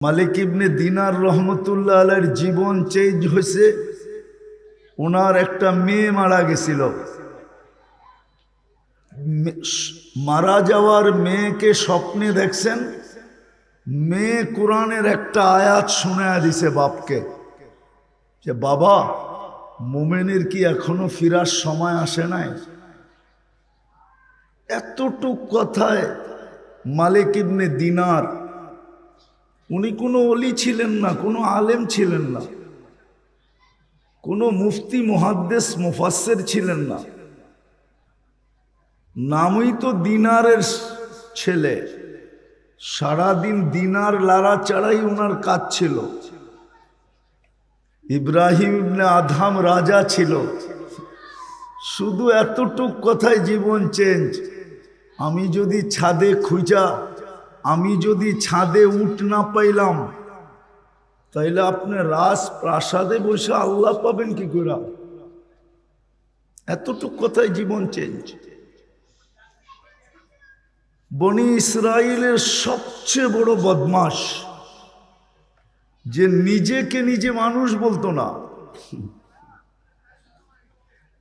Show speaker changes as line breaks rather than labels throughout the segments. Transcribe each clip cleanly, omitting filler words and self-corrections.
মালিক ইবনে দিনার রহমতুল্লাহ আলাইহির জীবন change হয়েছে। ওনার একটা মেয়ে মারা গেছিল। মারা যাওয়ার মেয়েকে স্বপ্নে দেখছেন। মেয়ে কোরআনের একটা আয়াত শুনায়া দিছে বাপকে, যে বাবা, মোমেনের কি এখনো ফিরার সময় আসে নাই? এতটুক কথায় মালিক ইবনে দিনার, উনি কোনো ওলি ছিলেন না, কোনো আলেম ছিলেন না, কোনো মুফতি মুহাদ্দিস মুফাসসির ছিলেন না, নামই তো দিনারের ছেলে। সারাদিন দিনার লাড়াচাড়াই ওনার কাজ ছিল। ইব্রাহিম ইবনে আদহাম রাজা ছিল। শুধু এতটুক কথায় জীবন চেঞ্জ। আমি যদি ছাদে উঠ না পাইলাম, তাইলে আপনি রাজপ্রাসাদে বসে আল্লাহ পাবেন কি করে? এতটুক কথায় জীবন চেঞ্জ। বনি ইসরাইলের সবচেয়ে বড় বদমাশ, যে নিজেকে নিজে মানুষ বলতো না,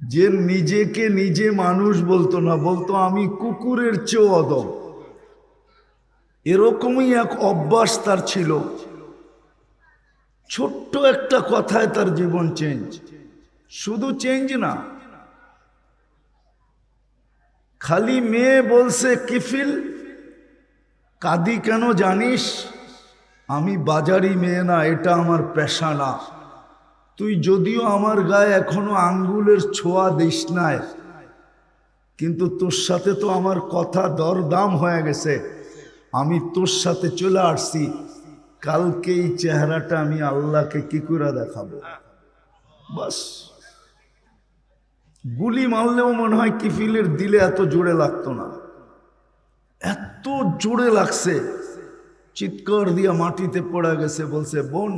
যে নিজেকে নিজে মানুষ বলতো না, বলতো আমি কুকুরের চেয়েও অদম। এরকমই এক অভ্যাস তার ছিল। ছোট্ট একটা কথায় তার জীবন চেঞ্জ। শুধু চেঞ্জ না, খালি মেয়ে বলছে, কিফিল কাঁদি কেন জানিস? আমি বাজারি মেয়ে না, এটা আমার পেশা না। তুই যদিও আমার গায়ে এখনো আঙ্গুলের ছোঁয়া দিস নাই, কিন্তু তোর সাথে তো আমার কথা দরদাম হয়ে গেছে। আমি তোর সাথে চলে আসছি। কালকে এই চেহারাটা আমি আল্লাহকে কি করে দেখাবো? বাস। গুলি মারলেও মনে হয় কিফিলের দিলে এত জোরে লাগতো না। এত জোরে লাগছে, চিৎকার দিয়া মাটিতে পড়ে গেছে। বলছে, বোন,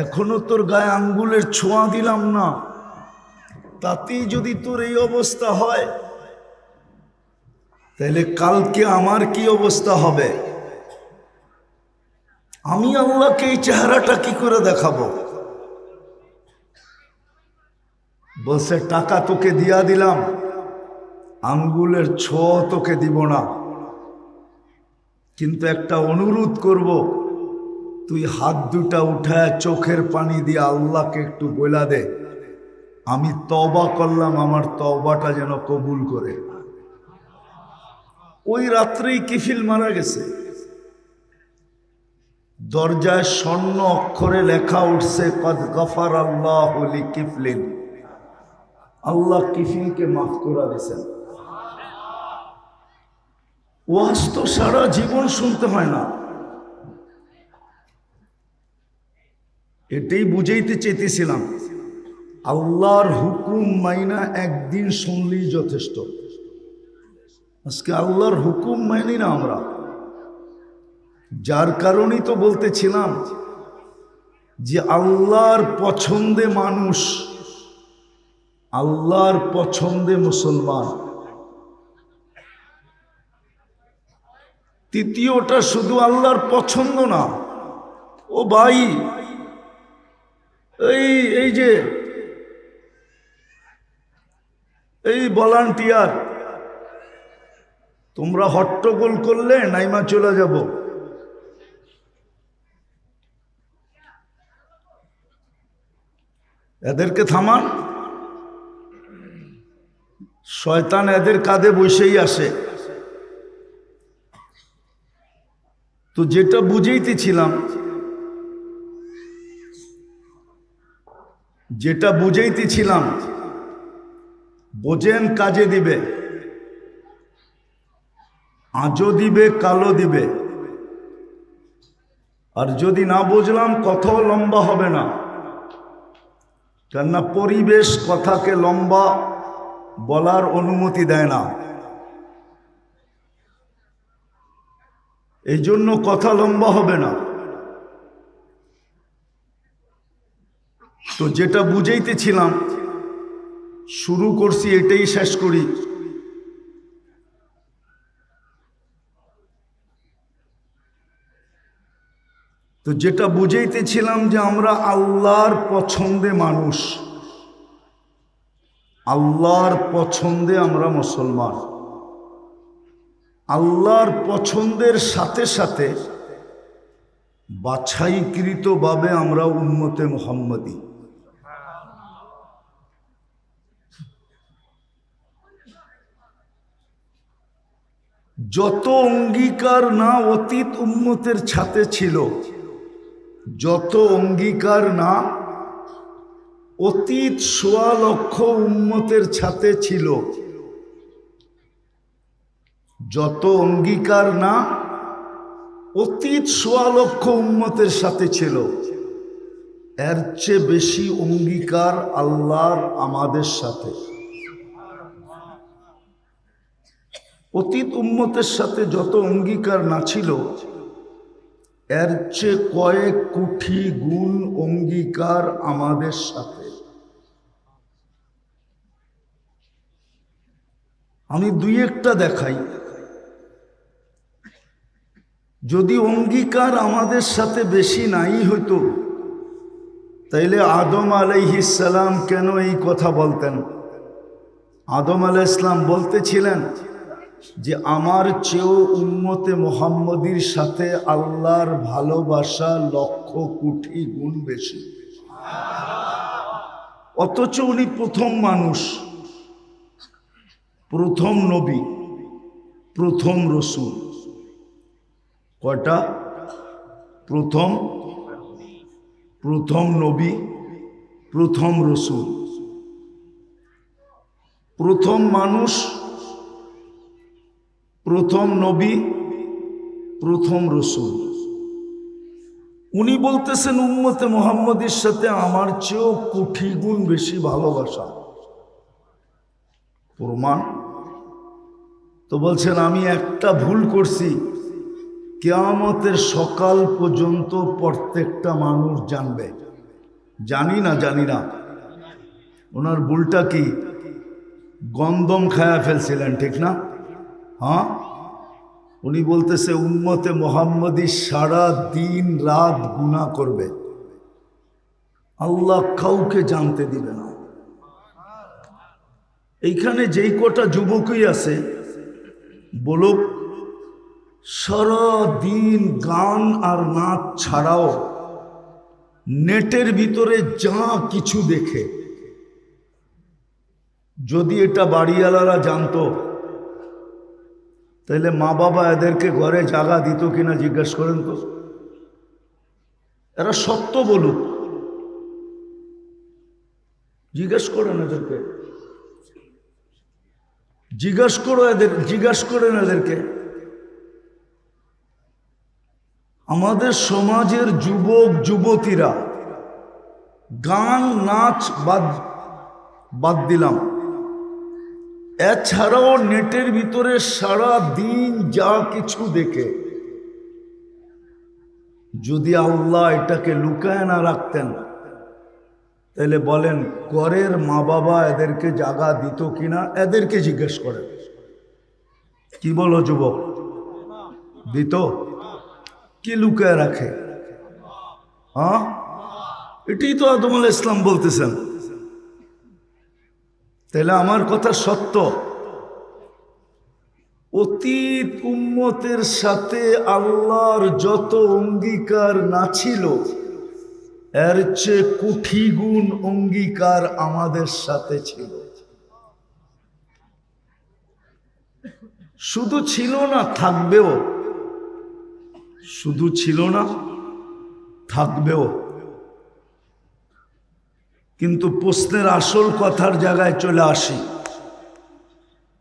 এখনো তোর গায়ে আঙ্গুলের ছোঁয়া দিলাম না, তাতেই যদি তোর এই অবস্থা হয়, তাহলে কালকে আমার কি অবস্থা হবে? আমি আল্লাহকে এই চেহারাটা কি করে দেখাবো? বলছে, টাকা তোকে দিয়া দিলাম, আঙ্গুলের ছোঁয়া তোকে দিব না, কিন্তু একটা অনুরোধ করব, তুই হাত দুটা উঠায় চোখের পানি দিয়ে আল্লাহকে একটু বলা দে, আমি তওবা করলাম, আমার তওবাটা যেন কবুল করে। ওই রাত্রেই কিফিল মারা গেছে। দরজায় স্বর্ণ অক্ষরে লেখা উঠছে, কদ গফার আল্লাহু লিকিফলিন, আল্লাহ কিফিলকে মাফ করে দিয়েছেন। ওয়াজ তো সারা জীবন শুনতে হয় না। এটাই বুঝাইতে চেয়েছিলাম, আল্লাহর হুকুম মাইনা একদিন শুনলেই যথেষ্ট। আজকে আল্লাহর হুকুম মানি না আমরা। যার কারণেই তো বলতেছিলাম যে আল্লাহর পছন্দে মানুষ, আল্লাহর পছন্দে মুসলমান। তৃতীয়টা শুধু আল্লাহর পছন্দ না। ও ভাই, এই যে এই ভলান্টিয়ার, তোমরা হট্টগোল করলে নাইমা চলে যাব। এদেরকে থামান। শয়তান এদের কাঁধে বসেই আসে। তো যেটা বুঝাইতেছিলাম, বোঝেন কাজে দিবে, আজও দিবে, কালো দিবে। আর যদি না বুঝলাম, কথাও লম্বা হবে না, কেননা পরিবেশ কথাকে লম্বা বলার অনুমতি দেয় না। এই জন্য কথা লম্বা হবে না। তো যেটা বুঝাইতেছিলাম, শুরু করছি, এটাই শেষ করি। তো যেটা বুঝাইতেছিলাম যে আমরা আল্লাহর পছন্দে মানুষ, আল্লাহর পছন্দে আমরা মুসলমান। আল্লাহর পছন্দের সাথে সাথে বাছাইকৃতভাবে আমরা উম্মতে মুহাম্মদী। যত অঙ্গীকার না অতীত উম্মতের সাথে ছিল, যত অঙ্গীকার না অতীত ১৬ লক্ষ উম্মতের সাথে ছিল, যত অঙ্গীকার না অতীত ১৬ লক্ষ উম্মতের সাথে ছিল, এর চেয়ে বেশি অঙ্গীকার আল্লাহর আমাদের সাথে। অতীত উম্মতের সাথে যত অঙ্গীকার না ছিল, এর চেয়ে কয়েক কোটি গুণ অঙ্গীকার আমাদের সাথে। আমি দুই একটা দেখাই। যদি অঙ্গীকার আমাদের সাথে বেশি নাই হইতো, তাইলে আদম আলাইহিস সালাম কেন এই কথা বলতেন? আদম আলাইহিস সালাম বলতেছিলেন যে আমার চেয়েও উম্মতে মুহাম্মদীর সাথে আল্লাহর ভালোবাসা লক্ষ কোটি গুণ বেশি। অথচ উনি প্রথম মানুষ, প্রথম নবী, প্রথম রসূল। কয়টা? প্রথম নবী, প্রথম রসূল, প্রথম মানুষ, প্রথম নবী, প্রথম রসূল। উনি বলতেছেন উম্মতে মুহাম্মদীর সাথে আমার চেয়েও কোটি গুণ বেশি ভালোবাসা। প্রমাণ তো বলছেন আমি একটা ভুল করছি, কিয়ামতের সকাল পর্যন্ত প্রত্যেকটা মানুষ জানবে। জানি না ওনার ভুলটা কি? গন্ধম খায়া ফেলছিলেন, ঠিক না? হ্যাঁ, উনি বলতেছে উম্মতে মুহাম্মদী সারা দিন রাত গুনাহ করবে, আল্লাহ কাউকে জানতে দিবে না। এইখানে যেই কটা যুবকই আছে বলুক, সারা দিন গান আর নাচ ছাড়াও নেটের ভিতরে যা কিছু দেখে, যদি এটা বাড়িওয়ালারা জানতো তাহলে মা বাবা এদেরকে ঘরে জায়গা দিত কিনা জিজ্ঞেস করেন তো। এরা সত্য বলুক, জিজ্ঞেস করেন এদেরকে, জিজ্ঞেস করেন এদেরকে। আমাদের সমাজের যুবক যুবতীরা গান নাচ বাদ দিলাম, এছাড়াও নেটের ভিতরে সারা দিন যা কিছু দেখে, যদি আল্লাহ এটাকে লুকায় না রাখতেন তাহলে বলেন ঘরের মা বাবা এদেরকে জায়গা দিত কিনা? এদেরকে জিজ্ঞেস করেন। কি বলো যুবক, দিত? কি লুকায় রাখে? হ্যাঁ, এটাই তো আদম আলাইহিস সালাম বলতেছেন। তাহলে আমার কথা সত্য। অতীত উম্মতের সাথে আল্লাহর যত অঙ্গীকার না ছিল, এর চেয়ে কোটি গুণ অঙ্গীকার আমাদের সাথে ছিল। শুধু ছিল না, থাকবেও। শুধু ছিল না, থাকবেও। কিন্তু প্রশ্নের আসল কথার জায়গায় চলে আসি।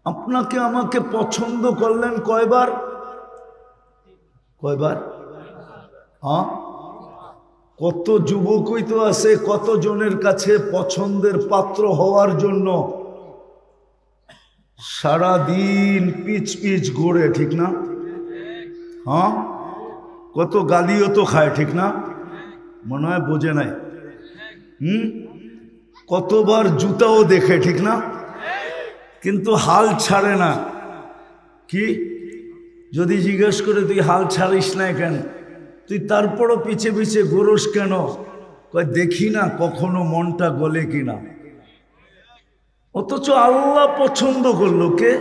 আপনাকে আমাকে পছন্দ করলেন কয়বার? হ্যাঁ, কত যুবকই তো আছে কত জনের কাছে পছন্দের পাত্র হওয়ার জন্য সারা দিন পিচ ঘোরে, ঠিক না? হ্যাঁ, কত গালিও তো খায়, ঠিক না? মনে হয় বোঝে নাই। কতবার জুতাও দেখে, ঠিক না? কিন্তু হাল ছাড়ে না। কি যদি জিজ্ঞেস করে তুই হাল ছাড়িস না কেন? তুই তারপরও পিছে পিছে ঘোরস কেন? কয় দেখি না কখনো মনটা গলে কিনা। অথচ আল্লাহ পছন্দ করলো কে?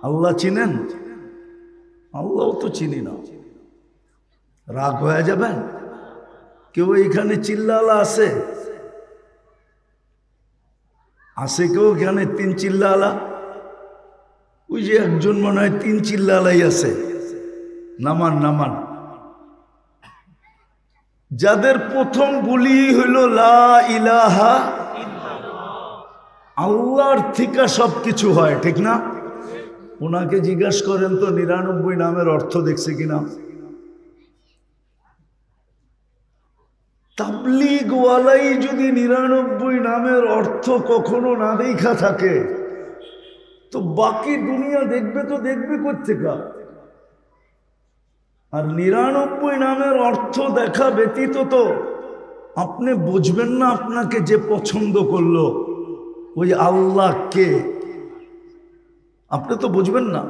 আল্লাহ চিনেন? আল্লাহ তো চিনি না। রাগ হয়ে যাবেন? কেউ এখানে চিল্লালা আছে? আছে কেউ এখানে 3 চিল্লালা? ওই যে একজন মনে হয় 3 চিল্লালাই আছে। নামান নামান। যাদের প্রথম গুলি হইল লা ইলাহা, আল্লাহর থেকে সবকিছু হয়, ঠিক না? ওনাকে জিজ্ঞাসা করেন তো 99 নামের অর্থ দেখছে কিনা। তাবলীগ ওয়ালাই যদি 99 নামের অর্থ কখনো না দেখা থাকে, তো বাকি দুনিয়া দেখবে তো দেখবে কোত্থেকে? আর 99 নামের অর্থ দেখা ব্যতীত তো আপনি বুঝবেন না আপনাকে যে পছন্দ করলো ওই আল্লাহ কে। আপনি তো বুঝবেন না।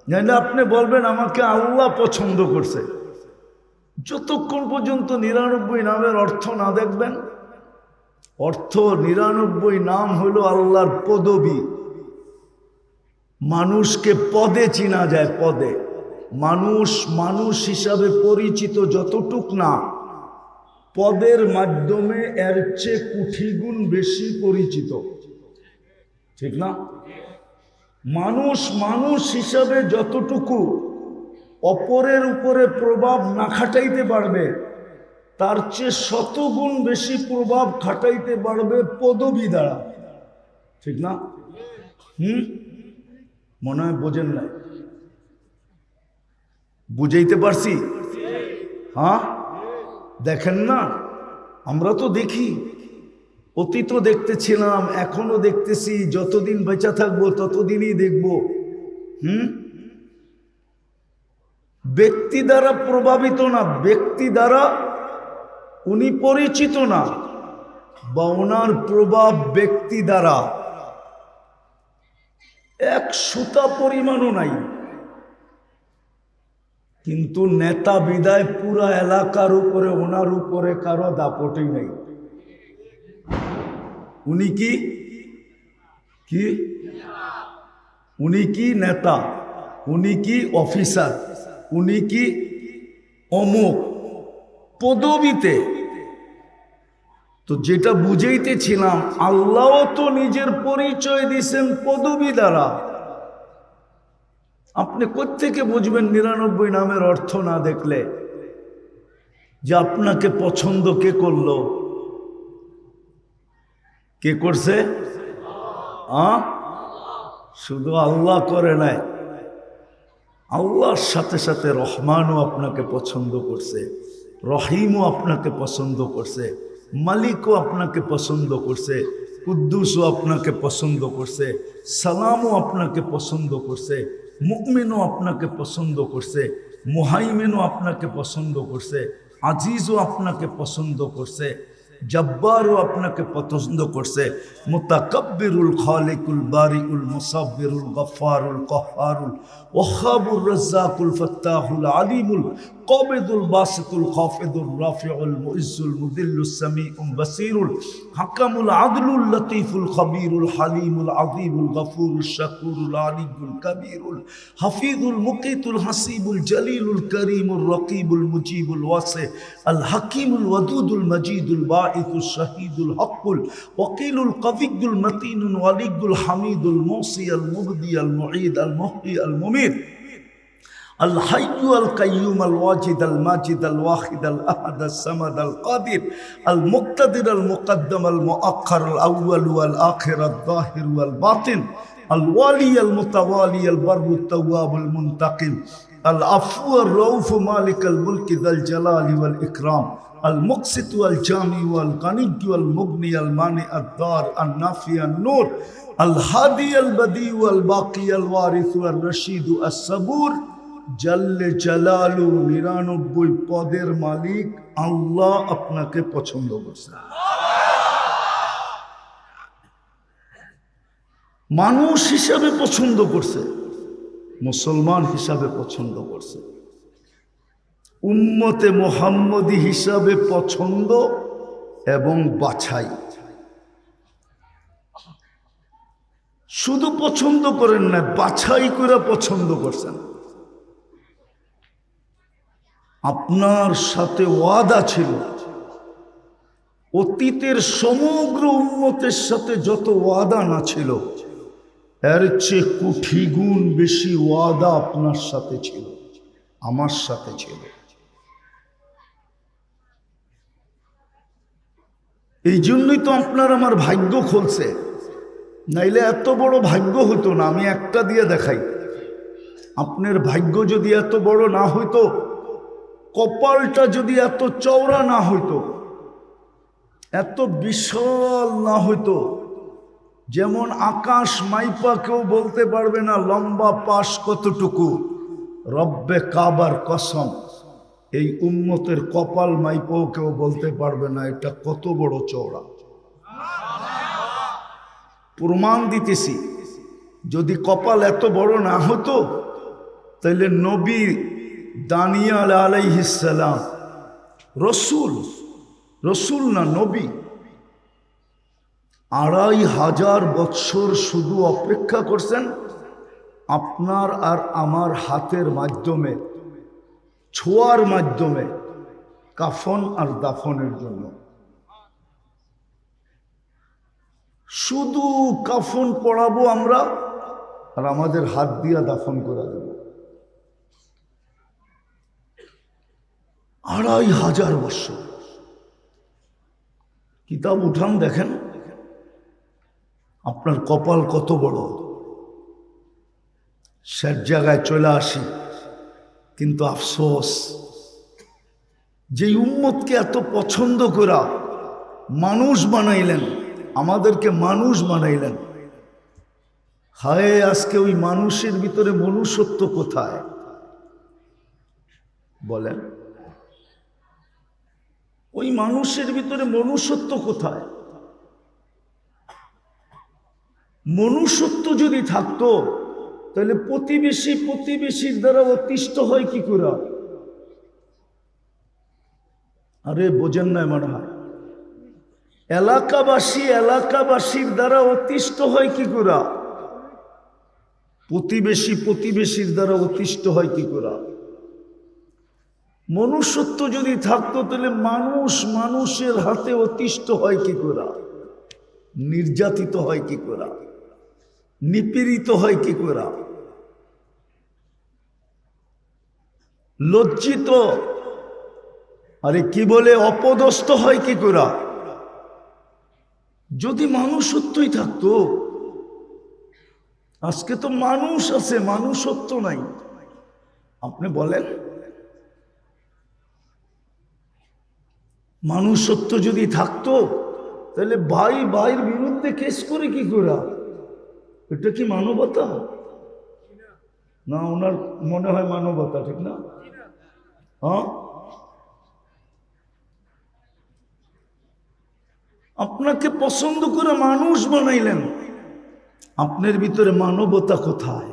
জানলে আপনি বলবেন আমাকে আল্লাহ পছন্দ করছে। যতক্ষণ পর্যন্ত 99 নামের অর্থ না দেখবেন, অর্থ 99 নাম হলো আল্লাহর পদবী। মানুষকে পদে চিনা যায়, পদে। মানুষ মানুষ হিসাবে পরিচিত যতটুক না, পদের মাধ্যমে এর চেয়ে কোটি গুণ বেশি পরিচিত, ঠিক না? মানুষ মানুষ হিসাবে যতটুকু অপরের উপরে প্রভাব না খাটাইতে পারবে, তার চেয়ে 100 গুণ বেশি প্রভাব খাটাইতে পারবে পদবী দ্বারা, ঠিক না? মনে হয় বোঝেন না। বুঝাইতে পারছি? হ্যাঁ, দেখেন না, আমরা তো দেখি, অতীত দেখতেছিলাম, এখনো দেখতেছি, যতদিন বেঁচে থাকবো ততদিনই দেখব। ব্যক্তি দ্বারা প্রভাবিত না, ব্যক্তি দ্বারা উনি পরিচিত না, বা ওনার প্রভাব ব্যক্তি দ্বারা এক সুতা পরিমাণও নাই। কিন্তু নেতা বিদায় পুরা এলাকার উপরে, ওনার উপরে কারো দাপটই নাই। উনি কি কি উনি কি নেতা, উনি কি অফিসার, উনি কি অমুক পদবিতে। তো যেটা বুঝাইতেছিলাম, আল্লাহ তো নিজের পরিচয় দিয়েছেন পদবী দ্বারা। আপনি কোত্থেকে বুঝবেন 99 নামের অর্থ না দেখলে যে আপনাকে পছন্দ কে করলো? কে করছে? শুধু আল্লাহ করে নাই, আল্লাহর সাথে সাথে রহমানও আপনাকে পছন্দ করছে, রহিমও আপনাকে পছন্দ করছে, মালিকও আপনাকে পছন্দ করছে, কুদ্দুসও আপনাকে পছন্দ করছে, সালামও আপনাকে পছন্দ করছে, মুমিনও আপনাকে পছন্দ করছে, মুহাইমিনও আপনাকে পছন্দ করছে, আজিজও আপনাকে পছন্দ করছে, জব্বারও আপনাকে পছন্দ করছে, মুতাকাব্বিরুল খালিকুল বারিউল মুসাব্বিরুল গফফারুল কহ্হারুল ওয়াহাবুর রাজ্জাকুল ফাত্তাহুল আলিমুল কাবিদুল বাসিতুল খাফিদুর রাফিউল মুইজ্জুল মুদিল্লুস সামিউল বাসিরুল হাকামুল আদলুল লতীফুল খবীরুল হালিমুল আযীমুল গফুরুল শাকুরুল আলিয়ুল কবীরুল হাফিজুল মুকিতুল হাসিবুল জলিলুল করিমুর রকিবুল মুজিবুল ওয়াসি আল হাকিমুল ওয়াদুদুল মজিদুল বাঈসুল শাহীদুল হকুল ওয়াকিলুল কবিয়ুল মতিনুল ওয়ালিয়ুল হামিদুল মুসি আল মুবদি আল মুঈদ আল মুহয়ি আল মুমীত الحي القيوم الواجد الماجد الواحد الأحد الصمد القادر المقتدر المقدم المؤخر الأول والآخر الظاهر والباطن الوالي المتوالي البر التواب المنتقم العفو الرؤوف مالك الملك ذا الجلال والإكرام المقسط والجامع والغني والمغني المانع الضار النافع النور الهادي البديع والباقي الوارث والرشيد الصبور জাল্লে জালালু 99 পদের মালিক আল্লাহ আপনাকে পছন্দ করছে। মানুষ হিসাবে পছন্দ করছে, মুসলমান হিসাবে পছন্দ করছে। উম্মতে মুহাম্মদী হিসাবে পছন্দ এবং বাছাই। শুধু পছন্দ করেন না, বাছাই করে পছন্দ করছেন। আপনার সাথে ওয়াদা ছিল, অতীতের সমগ্র উম্মতের সাথে যত ওয়াদা না ছিল এর চেয়ে কোটি গুণ বেশি ওয়াদা আপনার সাথে ছিল, আমার সাথে ছিল। এই জন্যই তো আপনার আমার ভাগ্য খুলছে, নাইলে এত বড় ভাগ্য হতো না। আমি একটা দিয়ে দেখাই, আপনার ভাগ্য যদি এত বড় না হইতো, কপালটা যদি এত চওড়া না হইতো, এত বিশাল না হইতো, যেমন আকাশ মাইপা কেউ বলতে পারবে না লম্বা পাশ কতটুকু, রব্বে কাবার কসম এই উম্মতের কপাল মাইপাও কেউ বলতে পারবে না এটা কত বড় চওড়া। প্রমাণ দিতেছি, যদি কপাল এত বড় না হতো তাহলে নবী দানিয়াল আলাইহিস সালাম, রসুল না নবী, ২৫০০ বৎসর শুধু অপেক্ষা করছেন আপনার আর আমার হাতের মাধ্যমে, ছোঁয়ার মাধ্যমে কাফন আর দাফনের জন্য। শুধু কাফন পড়াবো আমরা আর আমাদের হাত দিয়া দাফন করে দেব। ২৫০০ বৎসর। কিতাব উঠান দেখেন আপনার কপাল কত বড়। শেষ জায়গায় চলে আসি, কিন্তু আফসোস, যে উম্মতকে এত পছন্দ করা মানুষ বানাইলেন, আমাদেরকে মানুষ বানাইলেন, হায় আজকে ওই মানুষের ভিতরে মনুষ্যত্ব কোথায় বলেন? ওই মানুষের ভিতরে মনুষ্যত্ব কোথায়? মনুষ্যত্ব যদি থাকতো তাহলে প্রতিবেশীর দ্বারা অতিষ্ঠ হয় কি করে? আরে বোঝেন না মনে হয়। এলাকাবাসীর দ্বারা অতিষ্ঠ হয় কি করে? প্রতিবেশীর দ্বারা অতিষ্ঠ হয় কি করে? মনুষ্যত্ব যদি থাকতো তাহলে মানুষের হাতে অতিষ্ঠ হয় কি করে? নির্যাতিত হয় কি করে? নিপীড়িত হয় কি করে? লজ্জিত, আরে কি বলে, অপদস্থ হয় কি করে? যদি মানুষত্বই থাকতো। আজকে তো মানুষ আছে, মানুষত্ব নাই। আপনি বলেন, মানুষত্ব যদি থাকতো তাহলে ভাইয়ের বিরুদ্ধে কেস করে কি করে? এটা কি মানবতা? না, ওনার মনে হয় মানবতা, ঠিক না? হ্যাঁ, আপনাকে পছন্দ করে মানুষ বানাইলেন, আপনার ভিতরে মানবতা কোথায়?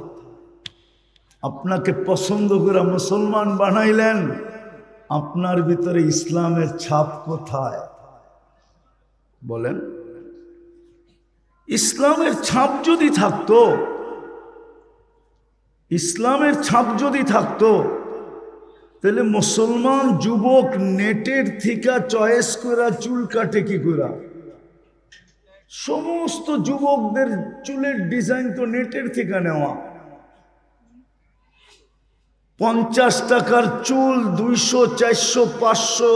আপনাকে পছন্দ করে মুসলমান বানাইলেন, আপনার ভিতরে ইসলামের ছাপ কোথায় বলেন? ইসলামের ছাপ যদি থাকতো, তাহলে মুসলমান যুবক নেটের থেকে চয়েস করা চুল কাটে কি করে? সমস্ত যুবকদের চুলের ডিজাইন তো নেটের থেকে নেওয়া। 50 টাকার চুল 200, 400, 500,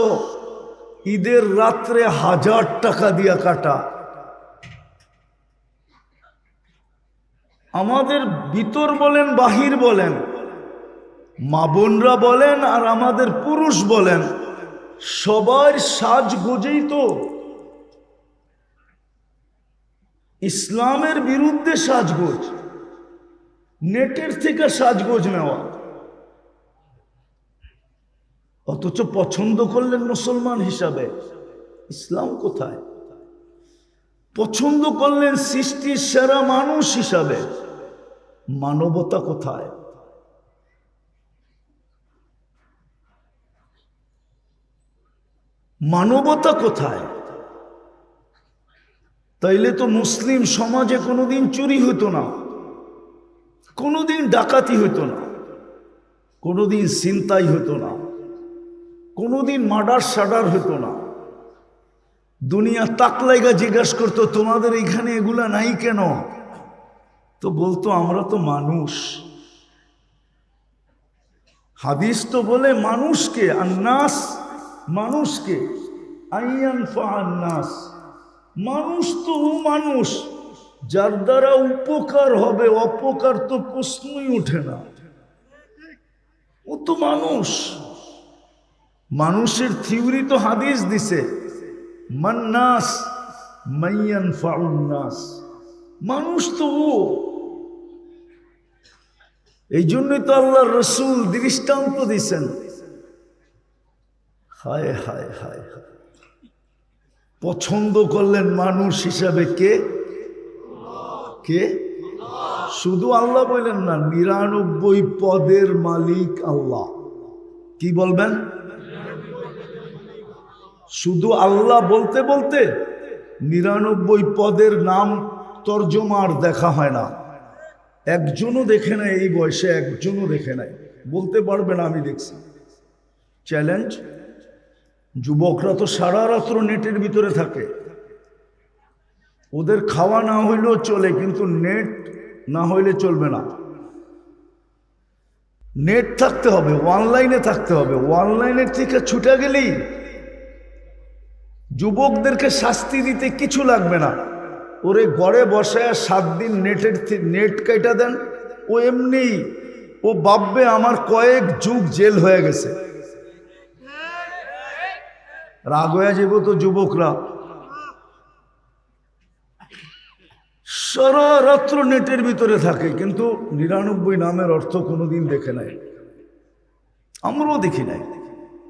ঈদের রাত্রে 1000 টাকা দিয়া কাটা। আমাদের ভিতর বলেন বাহির বলেন, মা বোনরা বলেন আর আমাদের পুরুষ বলেন, সবার সাজগোজেই তো ইসলামের বিরুদ্ধে সাজগোজ, নেটের থেকে সাজগোজ নেওয়া। অথচ পছন্দ করলেন মুসলমান হিসাবে, ইসলাম কোথায়? পছন্দ করলেন সৃষ্টির সেরা মানুষ হিসাবে, মানবতা কোথায়? মানবতা কোথায়? তাইলে তো মুসলিম সমাজে কোনোদিন চুরি হতো না, কোনোদিন ডাকাতি হতো না, কোনোদিন ছিনতাই হতো না, কোনোদিন মার্ডার সাডার হতো না। দুনিয়া তাকলাইগা জিজ্ঞাসা করতো তোমাদের এখানে এগুলা নাই কেন? তো বলতো আমরা তো মানুষ। হাদিস তো বলে মানুষকে আন্নাস, মানুষকে আইয়ানফা আন্নাস, মানুষ তো ও মানুষ যার দ্বারা উপকার হবে, অপকার তো প্রশ্নই ওঠে না। ও তো মানুষ। মানুষের থিওরি তো হাদিস দিছে, মান্নাস মাইয়ানফাউন্নাস, মানুষ তো ও। এই জন্যই তো আল্লাহর রাসূল দৃষ্টান্ত দিছেন। হায় হায় হায় হায়, পছন্দ করলেন মানুষ হিসাবে কে? কে? শুধু আল্লাহ বললেন না, 99 পদের মালিক আল্লাহ। কি বলবেন? শুধু আল্লাহ বলতে বলতে 99 পদের নাম তর্জমার দেখা হয় না। একজনও দেখে নাই এই বয়সে, একজনও দেখে নাই। বলতে পারবে না আমি দেখছি। চ্যালেঞ্জ। যুবকরা তো সারা রাত্র নেটের ভিতরে থাকে, ওদের খাওয়া না হইলেও চলে, কিন্তু নেট না হইলে চলবে না। নেট থাকতে হবে, অনলাইনে থাকতে হবে। অনলাইনের থেকে ছুটে গেলেই যুবকদেরকে শাস্তি দিতে কিছু লাগবে না। ওরে ঘরে বসায় 7 দিন নেট কেটে দেন, ও এমনি ও ভাববে আমার কয়েক যুগ জেল হয়ে গেছে। রাগ হয়ে যাব তো যুবকরা। সারা রাত্র নেটের ভিতরে থাকে, কিন্তু 99 নামের অর্থ কোনোদিন দেখে নাই, আমরাও দেখি নাই।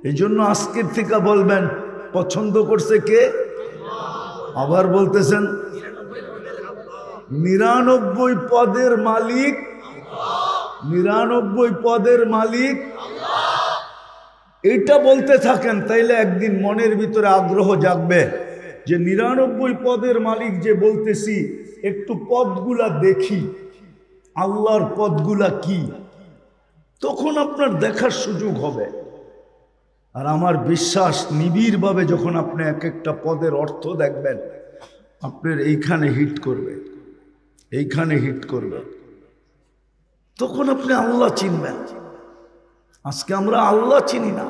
এই জন্য আজকের থেকে বলবেন পছন্দ করছে কে? আবার বলতেছেন 99 পদের মালিক, 99 পদের মালিক। এইটা বলতে থাকেন, তাইলে একদিন মনের ভিতরে আগ্রহ জাগবে যে 99 পদের মালিক যে বলতেছি, একটু পদগুলা দেখি, আল্লাহর পদগুলা কি, তখন আপনার দেখার সুযোগ হবে। আর আমার বিশ্বাস নিবিড়ভাবে যখন আপনি এক একটা পদের অর্থ দেখবেন, আপনার এইখানে হিট করবে, এইখানে হিট করবে, তখন আপনি আল্লাহ চিনবেন। আজকে আমরা আল্লাহ চিনি না।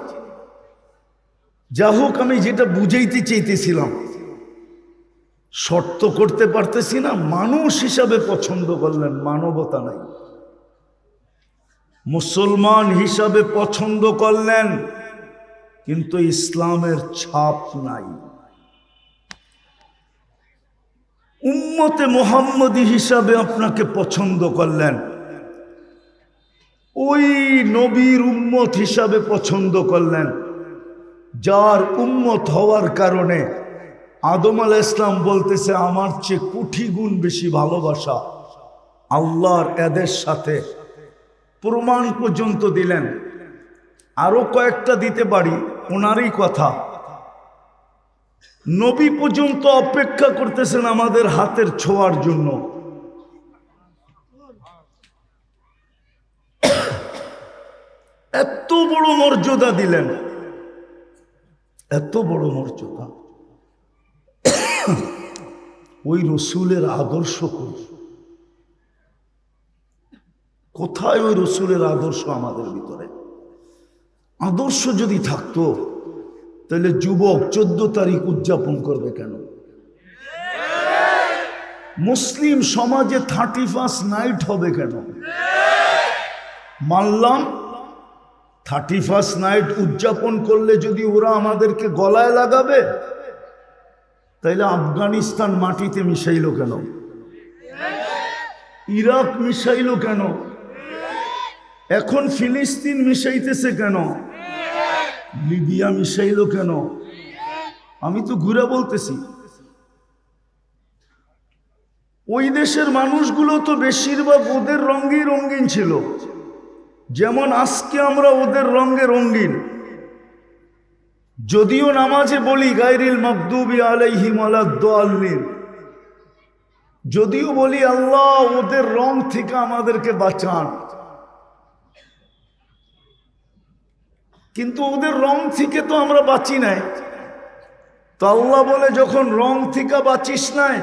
যা হোক, আমি যেটা বুঝাইতে চাইতেছিলাম, শর্ত করতে পারতেছি না। মানুষ হিসাবে পছন্দ করলেন, মানবতা নাই। মুসলমান হিসাবে পছন্দ করলেন, কিন্তু ইসলামের ছাপ নাই। উম্মতে মুহাম্মদী হিসাবে আপনাকে পছন্দ করলেন, ওই নবীর উম্মত হিসাবে পছন্দ করলেন, যার উম্মত হওয়ার কারণে আদম আলাইহিস সালাম বলতেছে আমার চেয়ে কোটি গুণ বেশি ভালোবাসা আল্লাহর এদের সাথে। প্রমাণ পর্যন্ত দিলেন। আরো কয়েকটা দিতে পারি, ওনারই কথা। নবী পর্যন্ত অপেক্ষা করতেছেন আমাদের হাতের ছোঁয়ার জন্য। এত বড় মর্যাদা দিলেন, এত বড় মর্যাদা। ওই রসুলের আদর্শ কোথায়? ওই রসুলের আদর্শ আমাদের ভিতরে। আদর্শ যদি থাকতো, তাহলে যুবক 14 তারিখ উদযাপন করবে কেন? মুসলিম সমাজে 31 নাইট হবে কেন? মানলাম 31 নাইট উদযাপন করলে যদি ওরা আমাদেরকে গলায় লাগাবে, তাইলে আফগানিস্তান মাটিতে মিশাইল কেন? ইরাক মিশাইল কেন? এখন ফিলিস্তিন মিশাইতেছে কেন? লিবিয়া মিশাইল কেন? আমি তো ঘুরে বলতেছি, ওই দেশের মানুষগুলো তো বেশিরভাগ ওদের রঙেই রঙিন ছিল, যেমন আজকে আমরা ওদের রঙে রঙিন। যদিও নামাজে বলি গায়রিল মাগদুবি আলাইহিম ওয়ালাদ-দাল্লিন, যদিও বলি আল্লাহ ওদের রং থেকে আমাদেরকে বাঁচান, কিন্তু ওদের রং থেকে তো আমরা বাঁচি নাই। তো আল্লাহ বলে যখন রং থেকে বাঁচিস নাই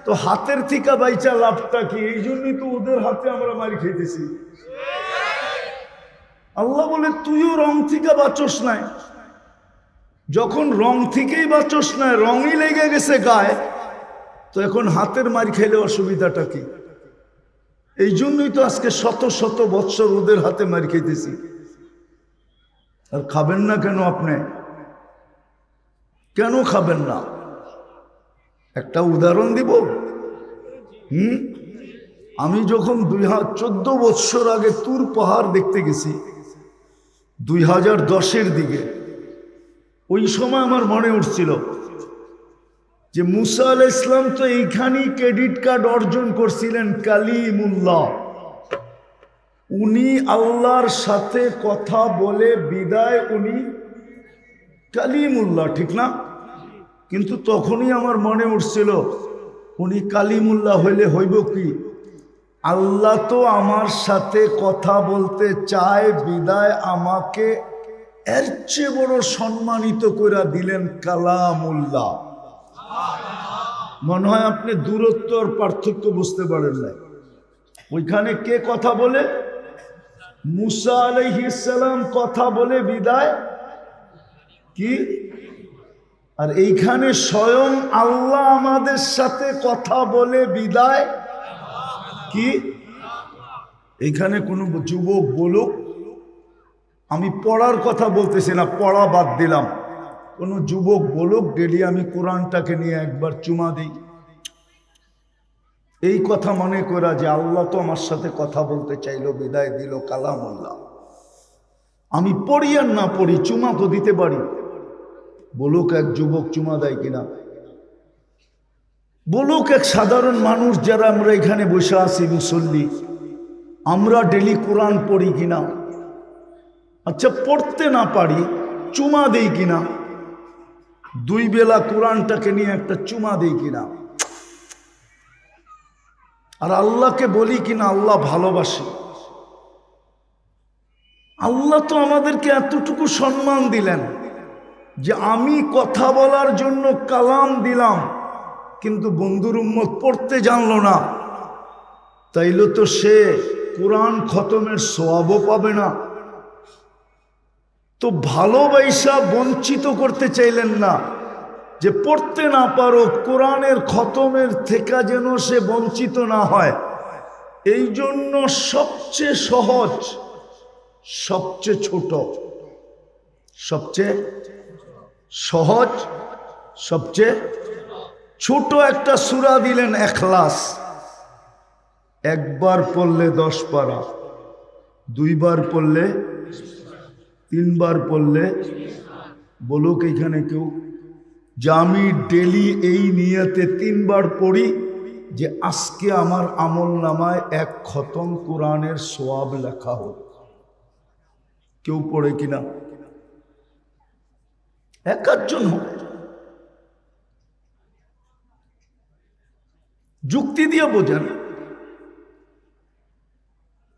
তো হাতের থেকে বাইচা লাভটা কি? এই জন্যই তো ওদের হাতে আমরা মারি খেতেছি। আল্লাহ বলে তুইও রং থেকে বাঁচস নাই, যখন রং থেকেই বাঁচস নাই, রঙই লেগে গেছে গায়ে, তো এখন হাতের মার খেলে অসুবিধাটা কি? এই জন্যই তো আজকে শত শত বৎসর ওদের হাতে মার খেতেছি। আর খাবেন না কেন? আপনি কেন খাবেন না? একটা উদাহরণ দিব। আমি যখন 14 বৎসর আগে তুর পাহাড় দেখতে গেছি 2010-এর দিকে, ওই সময় আমার মনে উঠছিল যে মুসা আলাইহিস সালাম তো এইখানেই ক্রেডিট কার্ড অর্জন করছিলেন, কালিমুল্লাহ। উনি আল্লাহর সাথে কথা বলে বিদায়, উনি কালিমুল্লাহ, ঠিক না? কিন্তু তখনই আমার মনে উঠছিল উনি কালিমুল্লাহ হইলে হইব কি? আল্লাহ তো আমার সাথে কথা বলতে চায় বিদায় আমাকে এর চেয়ে বড় সম্মানিত করে দিলেন কালামুল্লাহ। মনে হয় আপনি দূরত্ব আর পার্থক্য বুঝতে পারেন না। ওইখানে কে কথা বলে? মুসা আলাইহিস সালাম কথা বলে বিদায় কি? আর এইখানে স্বয়ং আল্লাহ আমাদের সাথে কথা বলে বিদায় কি? এইখানে কোনো যুবক বলুক, আমি পড়ার কথা বলতেছি না, পড়া বাদ দিলাম, কোনো যুবক বলুক ডেলি আমি কোরআনটাকে নিয়ে একবার চুমা দিই, এই কথা মনে করা যে আল্লাহ তো আমার সাথে কথা বলতে চাইলো বিদায় দিল কালামুল্লাহ। আমি পড়ি আর না পড়ি চুমা তো দিতে পারি। বলুক এক যুবক চুমা দেয় কিনা? বলুক এক সাধারণ মানুষ যারা আমরা এখানে বসে আছি মুসল্লি, আমরা ডেলি কোরআন পড়ি কিনা? আচ্ছা পড়তে না পারি চুমা দেই কিনা? 2 বেলা কোরআনটাকে নিয়ে একটা চুমা দেই কিনা? আর আল্লাহকে বলি কিনা আল্লাহ ভালোবাসি? আল্লাহ তো আমাদেরকে এতটুকু সম্মান দিলেন যে আমি কথা বলার জন্য কালাম দিলাম, কিন্তু বন্ধুর উম্মত পড়তে জানলো না, তাইলে তো সে কোরআন খতমের সওয়াবও পাবে না। তো ভালোবাসা বঞ্চিত করতে চাইলেন না, যে পড়তে না পারো কোরআনের খতমের থেকে যেন সে বঞ্চিত না হয়। এই জন্য সবচেয়ে সহজ, সবচেয়ে ছোট, সবচেয়ে সহজ, সবচেয়ে ছোট একটা সূরা দিলেন ইখলাস। একবার পড়লে 10 পারা, 2 বার পড়লে, 3 বার পড়লে। বলুক এখানে কেউ যে আমি ডেলি এই নিয়তে 3 বার পড়ি যে আজকে আমার আমল নামায় 1 খতম কোরআনের সওয়াব লেখা হোক? কেউ পড়ে কিনা? একজন হোক। যুক্তি দিয়ে বোঝান।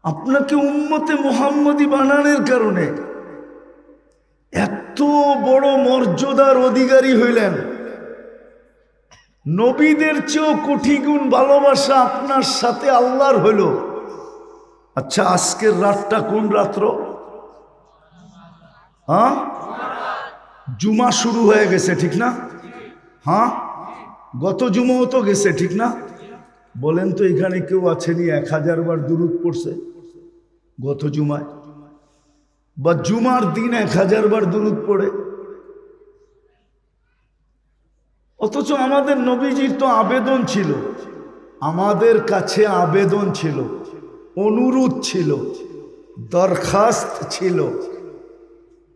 আপনাকে উম্মতে মুহাম্মদী বানানোর কারণে এত বড় মর্যাদার অধিকারী হইলেন। নবীদের চেয়েও কোটি গুণ ভালোবাসা আপনার সাথে আল্লাহর হইল। আচ্ছা আজকের রাতটা কোন রাত্র? হ্যাঁ, জুমা শুরু হয়ে গেছে, ঠিক না? হ্যাঁ, গত জুমাও তো গেছে, ঠিক না? বলেন তো এখানে কেউ আছেনি 1000 বার দুরূদ পড়ছে গত জুমায়? বা জুমার দিন 1000 বার দুরূদ পড়ে? অথচ আমাদের নবীজির তো আবেদন ছিল, আমাদের কাছে আবেদন ছিল, অনুরোধ ছিল, দরখাস্ত ছিল,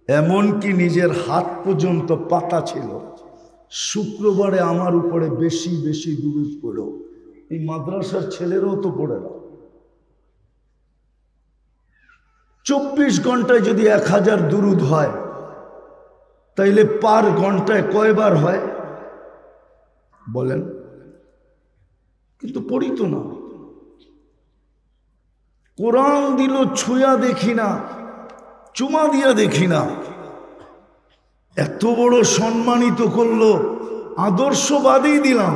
এমনকি নিজের হাত পর্যন্ত পাতা ছিল, শুক্রবারে আমার উপরে বেশি বেশি দুরূদ পড়ো। এই মাদ্রাসার ছেলেরাও তো পড়ে না। 24 ঘন্টায় যদি 1000 দুরূদ হয় তাইলে পার ঘন্টায় কয়বার হয় বলেন? কিন্তু পড়ি তো না। কোরআন দিল, ছুঁয়া দেখি না, চুমা দিয়া দেখি না। এত বড় সম্মানিত করলো, আদর্শবাদী দিলাম।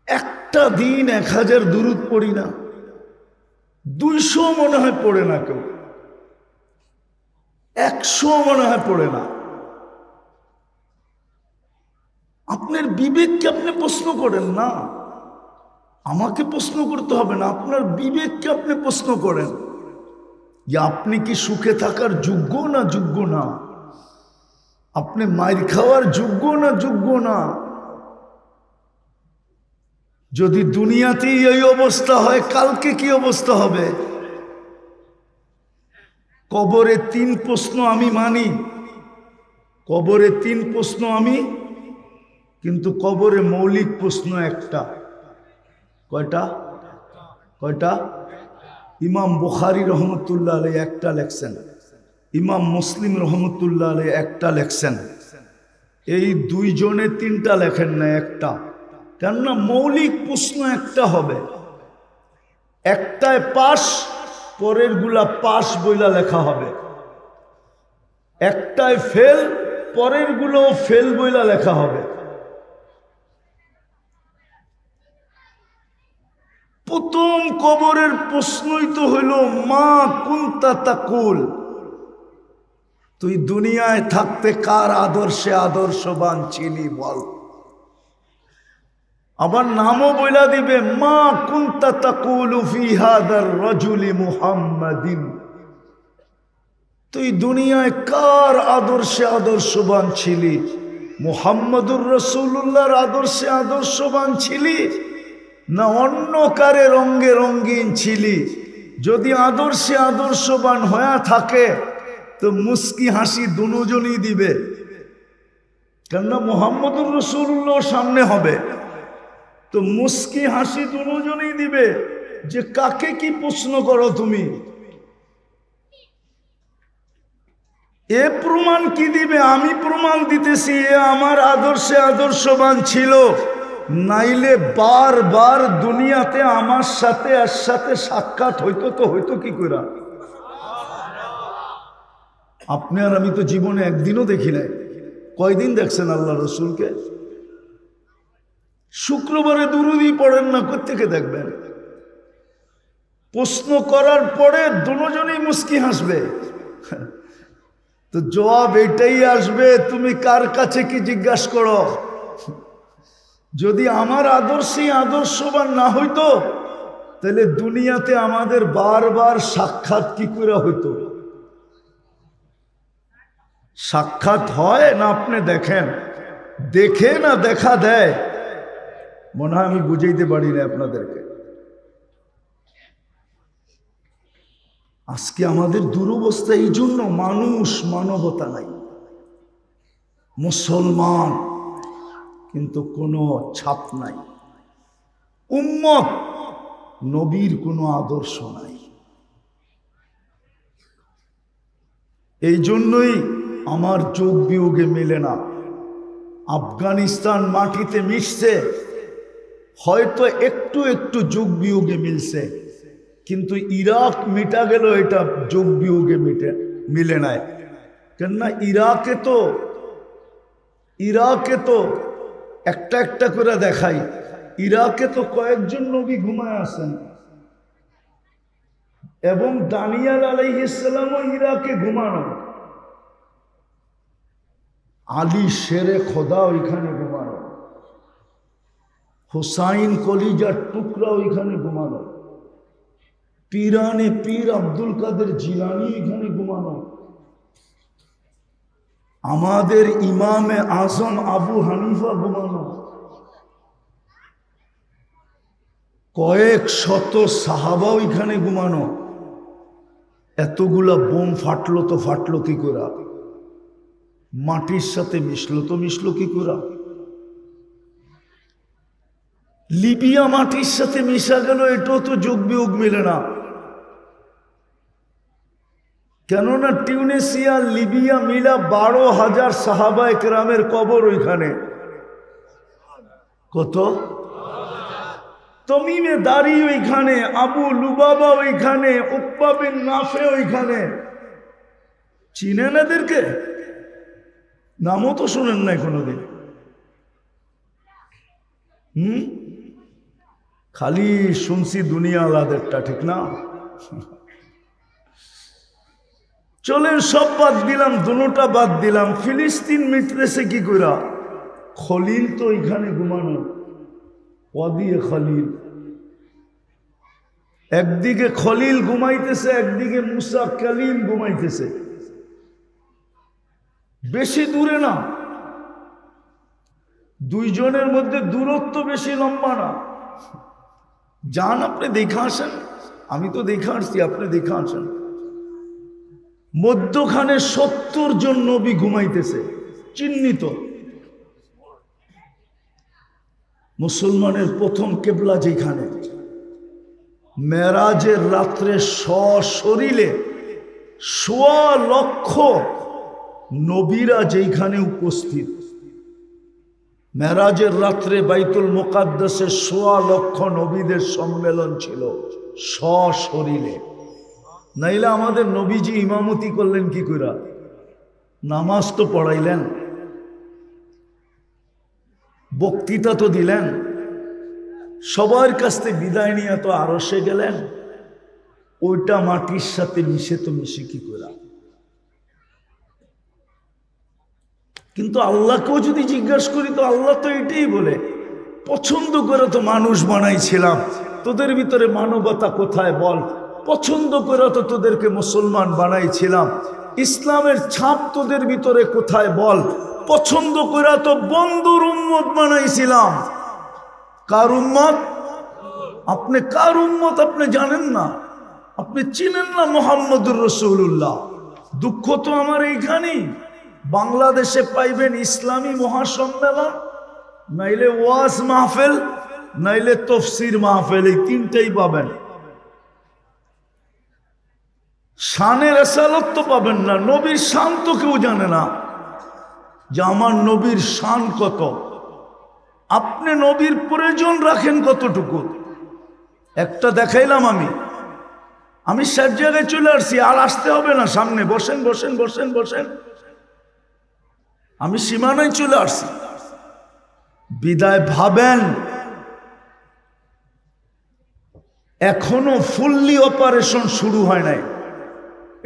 একটা দিন 1000 দুরূদ পড়ি না, 200 মনে হয় পড়ে না কেউ, 100 মনে হয় পড়ে না। আপনার বিবেককে আপনি প্রশ্ন করেন না, আমাকে প্রশ্ন করতে হবে না, আপনার বিবেককে আপনি প্রশ্ন করেন যে আপনি কি সুখে থাকার যোগ্য না যোগ্য না, আপনি মাইর খাওয়ার যোগ্য না যোগ্য না। যদি দুনিয়াতেই এই অবস্থা হয়, কালকে কি অবস্থা হবে? কবরে 3 প্রশ্ন আমি মানি, কবরে 3 প্রশ্ন আমি, কিন্তু কবরে মৌলিক প্রশ্ন একটা। কয়টা? কয়টা? ইমাম বুখারী রহমতুল্লাহ আলাইহি একটা লেখছেন, ইমাম মুসলিম রহমতুল্লাহ আলাইহি একটা লেখছেন। এই 2 জনে 3টা লেখেন না, একটা। কেননা মৌলিক প্রশ্ন একটা হবে, একটায় পাস, পরের গুলা পাস বইলা লেখা হবে। একটায় ফেল, পরের গুলো ফেল বইলা লেখা হবে। প্রথম কবরের প্রশ্নই তো হইল মা কুনতা তাকুল, তুই দুনিয়ায় থাকতে কার আদর্শে আদর্শবান ছিলি বল। আবার নামও বইলা দিবে, মা কুনতা তাকুলু ফি হাদার রাজুলি মুহাম্মাদিন, তুই দুনিয়ায় কার আদর্শে আদর্শবান ছিলি? মুহাম্মদুর রাসূলুল্লাহর আদর্শে আদর্শবান ছিলি না অন্য কারে রঙ্গে রঙ্গিন ছিলি? যদি আদর্শে আদর্শবান হয়ে থাকে তো মুস্কি হাসি দুজনই দিবে, কেননা মুহাম্মদুর রাসূলুল্লাহ সামনে হবে, তো মুস্কি হাসি দুজনই দিবে যে কাকে কি প্রশ্ন করো তুমি। এ প্রমাণ কি দিবে? আমি প্রমাণ দিতেছি এ আমার আদর্শে আদর্শবান ছিল, নাইলে বারবার দুনিয়াতে আমার সাথে এর সাথে সাক্ষাৎ হইতো তো হইতো কি করে? আপনি আর আমি তো জীবনে একদিনও দেখি নাই। কয়দিন দেখছেন আল্লাহ রসুলকে? শুক্রবারে দুরুদই পড়েন না, কোত্থেকে দেখবেন? প্রশ্ন করার পরে দুজনই মুস্কি হাসবে, তো জবাব এটাই আসবে, তুমি কার কাছে কি জিজ্ঞাসা করো? যদি আমার আদর্শই আদর্শবান না হইতো তাহলে দুনিয়াতে আমাদের বারবার সাক্ষাৎ কি করে হইতো? সাক্ষাৎ হয় না? আপনি দেখেন, দেখে না দেখা দেয়? মনে হয় আমি বুঝাইতে পারি না আপনাদেরকে। আজকে আমাদের দুরবস্থা এই জন্য, মানুষ মানবতা নাই, মুসলমান কিন্তু কোনো ছাপ নাই, উম্মত নবীর কোনো আদর্শ নাই। এই জন্যই আমার যোগ বিয়োগে মেলে না। আফগানিস্তান মাটিতে মিশছে, হয়তো একটু একটু যোগ বিয়োগে মিলছে, কিন্তু ইরাক মিটা গেল, এটা যোগ বিয়োগে মিলে নাই। কেননা ইরাকে তো একটা একটা করে দেখাই, ইরাকে তো কয়েকজন নবী ঘুমায় আছেন, এবং দানিয়াল আলাইহিস সালামও ইরাকে ঘুমানো, আলী শেরে খোদা ওইখানে ঘুমানো, হুসাইন কলিজার টুকরা ওইখানে ঘুমানো, পীরানে পীর আব্দুল কাদের জিলানী ওইখানে ঘুমানো, আমাদের ইমামে আজম আবু হানিফা ঘুমানো, কয়েক শত সাহাবা ওইখানে ঘুমানো। এতগুলা বোম ফাটলো তো ফাটলো কি করে? মাটির সাথে মিশলো কি করে? লিবিয়া মাটির সাথে মিশা গেল, এটাও তো যোগ বিয়োগ মিলে না। কেননা টিউনিসিয়া লিবিয়া মিলা 12,000 সাহাবা একরামের কবর ওইখানে। কত? তমিমে দাড়ি ওইখানে, আবু লুবাবা ওইখানে, উকবা বিন নাফে ওইখানে। চিনেন এদেরকে? নামও তো শোনেন নাই কোনোদিন। খালি শুনছি দুনিয়া আলাদেরটা, ঠিক না? চলেন সব বাদ দিলাম, দুটা বাদ দিলাম। ফিলিস্তিন মিটতেছে কি করে? খলিল তো এখানে ঘুমানো, ওয়াদিয়ে খলিল। একদিকে খলিল ঘুমাইতেছে, একদিকে মুসা কালিম ঘুমাইতেছে। বেশি দূরে না, দুইজনের মধ্যে দূরত্ব বেশি লম্বা না। যান আপনি দেখে আসেন, আমি তো দেখে আসছি, আপনি দেখে আসেন। মধ্যখানে 70 জন নবী ঘুমাইতেছে, চিহ্নিত। মুসলমানের প্রথম কেবলা যেখানে, মেরাজের রাত্রে সশরীরে 1.25 লক্ষ নবীরা যেখানে উপস্থিত। মেরাজের রাত্রে বাইতুল মুকাদ্দাসে 1.25 লক্ষ নবীদের সম্মেলন ছিল সশরীরে। নাইলে আমাদের নবীজি ইমামতি করলেন কি করে? নামাজ তো পড়াইলেন, বক্তৃতা তো দিলেন, সবার কাছ থেকে বিদায় নিয়ে তো আরশে গেলেন। ওইটা মাটির সাথে মিশে তো মিশে কি করে? কিন্তু আল্লাহকেও যদি জিজ্ঞাসা করি তো আল্লাহ তো এটাই বলে, পছন্দ করে তো মানুষ বানাইছিলাম, তোদের ভিতরে মানবতা কোথায় বল? পছন্দ করে তো তোদেরকে মুসলমান বানাইছিলাম, ইসলামের ছাপ তোদের ভিতরে কোথায় বল? পছন্দ করে তো বন্ধুর উম্মত বানাইছিলাম। কার উম্মত? আপনি কার উম্মত আপনি জানেন না, আপনি চিনেন না মুহাম্মদুর রাসূলুল্লাহ। দুঃখ তো আমার এইখানেই, বাংলাদেশে পাইবেন ইসলামী মহাসম্মেলন, নাইলে ওয়াজ মাহফিল, নাইলে তফসির মাহফিল, এই তিনটাই পাবেন। শানের রেসালত তো পাবেন না। নবীর শান তো কেউ জানে না যে আমার নবীর শান কত। আপনি নবীর প্রয়োজন রাখেন কতটুকু? একটা দেখাইলাম আমি সব জায়গায় চলে আসছি, আর আসতে হবে না সামনে। বসেন বসেন বসেন বসেন, আমি সীমানায় চলে আসছি। বিদায় ভাবেন এখনো ফুললি অপারেশন শুরু হয় নাই।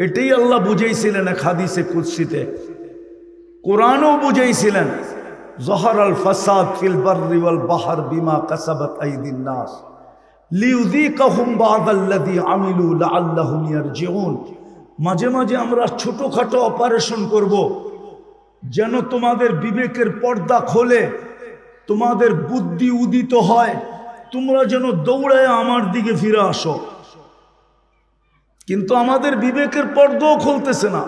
এটাই আল্লাহ বুঝাইছিলেন এক হাদিসে কুদসিতে, কোরআনও বুঝাইছিলেন, যহরাল ফাসাদ ফিল বাররি ওয়াল বাহর বিমা কাসাবাত আইদিন নাস লিউযীকাহুম বা'দাল্লাযী আমিলু লাআল্লাহুম ইয়ারজিউন। মাঝে মাঝে আমরা ছোটখাটো অপারেশন করব, যেন তোমাদের বিবেকের পর্দা খোলে, তোমাদের বুদ্ধি উদিত হয়, তোমরা যেন দৌড়ায় আমার দিকে ফিরে আসো। কিন্তু আমাদের বিবেকের পর্দাও খুলতেছে না,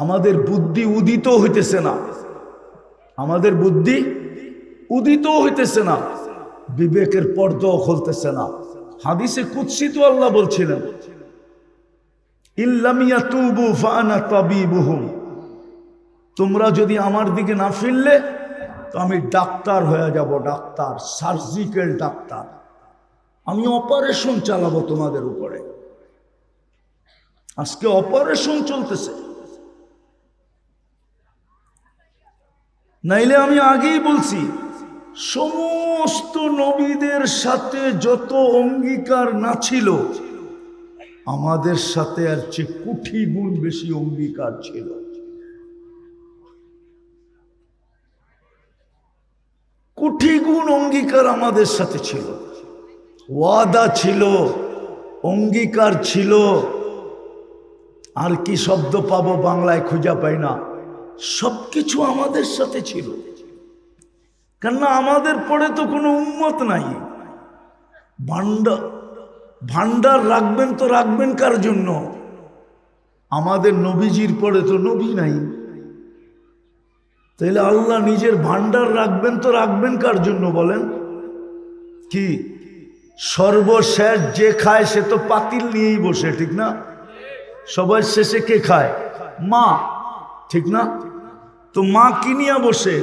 আমাদের বুদ্ধি উদিত হইতেছে না, আমাদের বুদ্ধি উদিত হইতেছে না, বিবেকের পর্দাও খুলতেছে না। হাদিসে কুদসি তো আল্লাহ বলছিলেন, ইল্লাম ইয়াতুবু ফাআনা তাবিবুহুম, তোমরা যদি আমার দিকে না ফিরলে তো আমি ডাক্তার হয়ে যাব, ডাক্তার, সার্জিক্যাল ডাক্তার। আমি অপারেশন চালাবো তোমাদের উপরে। আজকে অপারেশন চলতেছে। নাইলে আমি আগেই বলছি, সমস্ত নবীদের সাথে যত অঙ্গীকার না ছিল, আমাদের সাথে আর চেয়ে কোটি গুণ বেশি অঙ্গীকার ছিল। কোটি গুণ অঙ্গীকার আমাদের সাথে ছিল, ওয়াদা ছিল, অঙ্গীকার ছিল। আর কি শব্দ পাবো বাংলায় খুঁজে পাই না, সবকিছু আমাদের সাথে ছিল। কেননা আমাদের পরে তো কোনো উম্মত নাই। ভান্ডার রাখবেন তো রাখবেন কার জন্য? আমাদের নবীজির পরে তো নবী নাই, তাইলে আল্লাহ নিজের ভান্ডার রাখবেন তো রাখবেন কার জন্য বলেন? কি সর্বশেষ যে খায় সে তো পাতিল নিয়েই বসে, ঠিক না? সবার শেষে কে খায়? মা, ঠিক না? তো মা কিনিয়া বসে,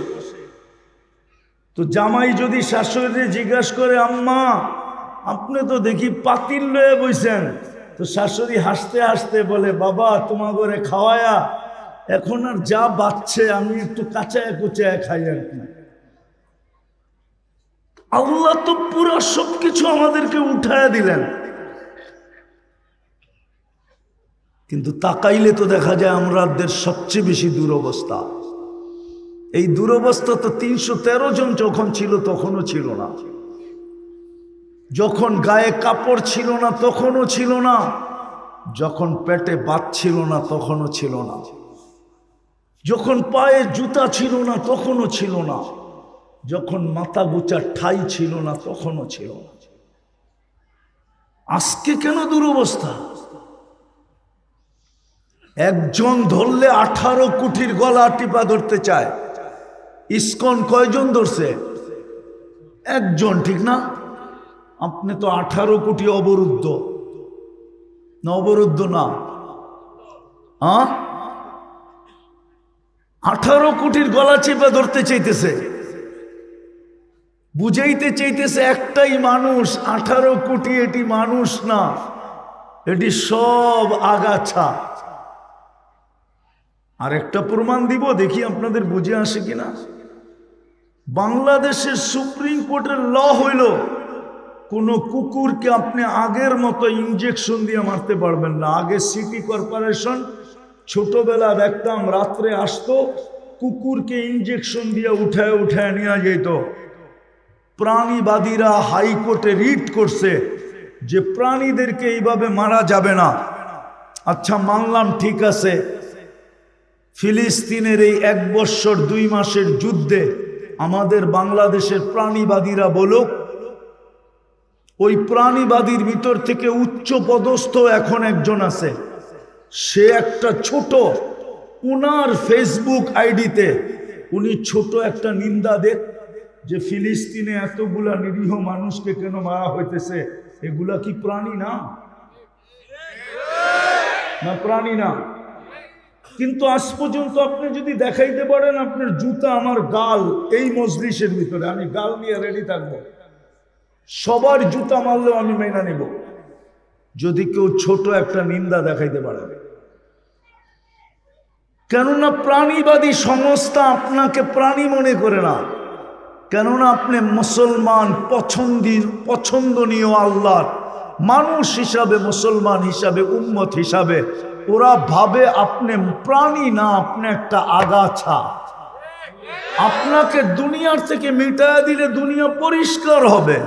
তো জামাই যদি শাশুড়ি জিজ্ঞাসা করে, আম্মা আপনি তো দেখি পাতিল লয়ে বইছেন, তো শাশুড়ি হাসতে হাসতে বলে, বাবা তোমার ঘরে খাওয়ায়া এখন আর যা বাচ্চে আমি একটু কাঁচায় কুচায় খাই আর কি। আল্লাহ তো পুরো সবকিছু আমাদেরকে উঠায় দিলেন, কিন্তু তাকাইলে তো দেখা যায় আমাদের সবচেয়ে বেশি দুরবস্থা। এই দুরবস্থা তো 313 জন যখন ছিল তখনও ছিল না, যখন গায়ে কাপড় ছিল না তখনও ছিল না, যখন পেটে ভাত ছিল না তখনও ছিল না, যখন পায়ে জুতা ছিল না তখনও ছিল না, যখন মাথা গোচা ঠাই ছিল না তখনও ছিল না। আজকে কেন দুরবস্থা? একজন ধরলে 18 কোটির গলা টিপা ধরতে চায়। ইসকন কয়জন ধরছে? একজন, ঠিক না? আপনি তো 18 কোটি অবরুদ্ধ না? অবরুদ্ধ না? 18 কোটির গলা চেপে ধরতে চাইতেছে, বুঝাইতে চাইতেছে একটাই মানুষ, 18 কোটি এটি মানুষ না, এটি সব আগাছা। আর একটা প্রমাণ দিব, দেখি আপনাদের বুঝে আসে কিনা। বাংলাদেশের সুপ্রিম কোর্টের ল হইল, কোন কুকুরকে আপনি আগের মতো ইনজেকশন দিয়ে মারতে পারবেন না। আগে সিটি কর্পোরেশন ছোটবেলা দেখতাম রাত্রে আসতো, কুকুরকে ইনজেকশন দিয়ে উঠায় উঠায় নিয়ে যেত। প্রাণীবাদীরা হাইকোর্টে রিট করছে যে প্রাণীদেরকে এইভাবে মারা যাবে না। আচ্ছা মানলাম, ঠিক আছে, ফিলিস্তিনের এই 1 বৎসর 2 মাসের যুদ্ধে আমাদের বাংলাদেশের প্রাণীবাদীরা বলুক, ওই প্রাণীবাদীর ভিতর থেকে উচ্চ পদস্থ এখন একজন আছে, সে একটা ছোট, উনার ফেসবুক আইডিতে উনি ছোট একটা নিন্দা দেখ যে ফিলিস্তিনে এতগুলা নিরীহ মানুষকে কেন মারা হইতেছে, এগুলা কি প্রাণী না? না প্রাণী না? কিন্তু আজ পর্যন্ত আপনি যদি দেখাইতে পারেন আপনার জুতা আমার গাল এই মজলিসের ভিতরে, আমি গাল নিয়ে রেডি থাকবো, সবার জুতা মারলেও আমি মেনে নেব, যদি কেউ ছোট একটা নিন্দা দেখাইতে পারে। কেননা প্রাণীবাদী সংস্থা আপনাকে প্রাণী মনে করে না, কেননা আপনি মুসলমান, পছন্দনীয় আল্লাহর মানুষ হিসাবে, মুসলমান হিসাবে, উম্মত হিসাবে ওরা ভাবে আপনি প্রাণী না, আপনি একটা আগাছা। আপনাকে দুনিয়ার থেকে মিটায়া দিলে দুনিয়া পরিষ্কার হবে,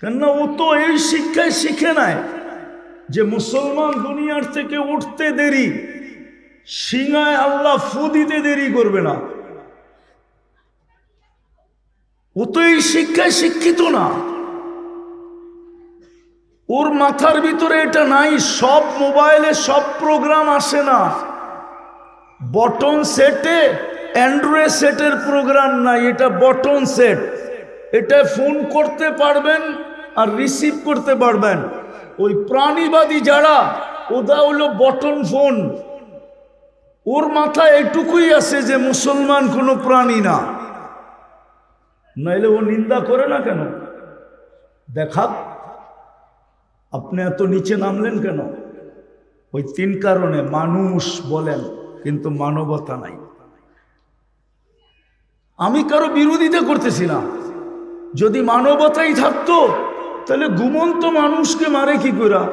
কেননা ও তো এই শিক্ষায় শিখে নাই যে মুসলমান দুনিয়ার থেকে উঠতে দেরি, সিংহায় আল্লাহ ফু দিতে দেরি করবে না। ও তো এই শিক্ষায় শিক্ষিত না, ওর মাথার ভিতরে এটা নাই। সব মোবাইলে সব প্রোগ্রাম আসে না, বটন সেটে অ্যান্ড্রয়েড সেটের প্রোগ্রাম নাই, এটা বটন সেট, এটা ফোন করতে পারবেন আর রিসিভ করতে পারবেন। ওই প্রাণীবাদী যারা, ওটা হলো বটন ফোন, ওর মাথায় এটুকুই আছে যে মুসলমান কোনো প্রাণী না, নাইলে ও নিন্দা করে না কেন? দেখা, আপনি এত নিচে নামলেন কেন? ওই 3 কারণে। মানুষ বলেন কিন্তু মানবতা নাই। আমি কারো বিরোধিতা করতেছি না, যদি মানবতাই থাকতো তাহলে ঘুমন্ত মানুষকে মারে কি করে?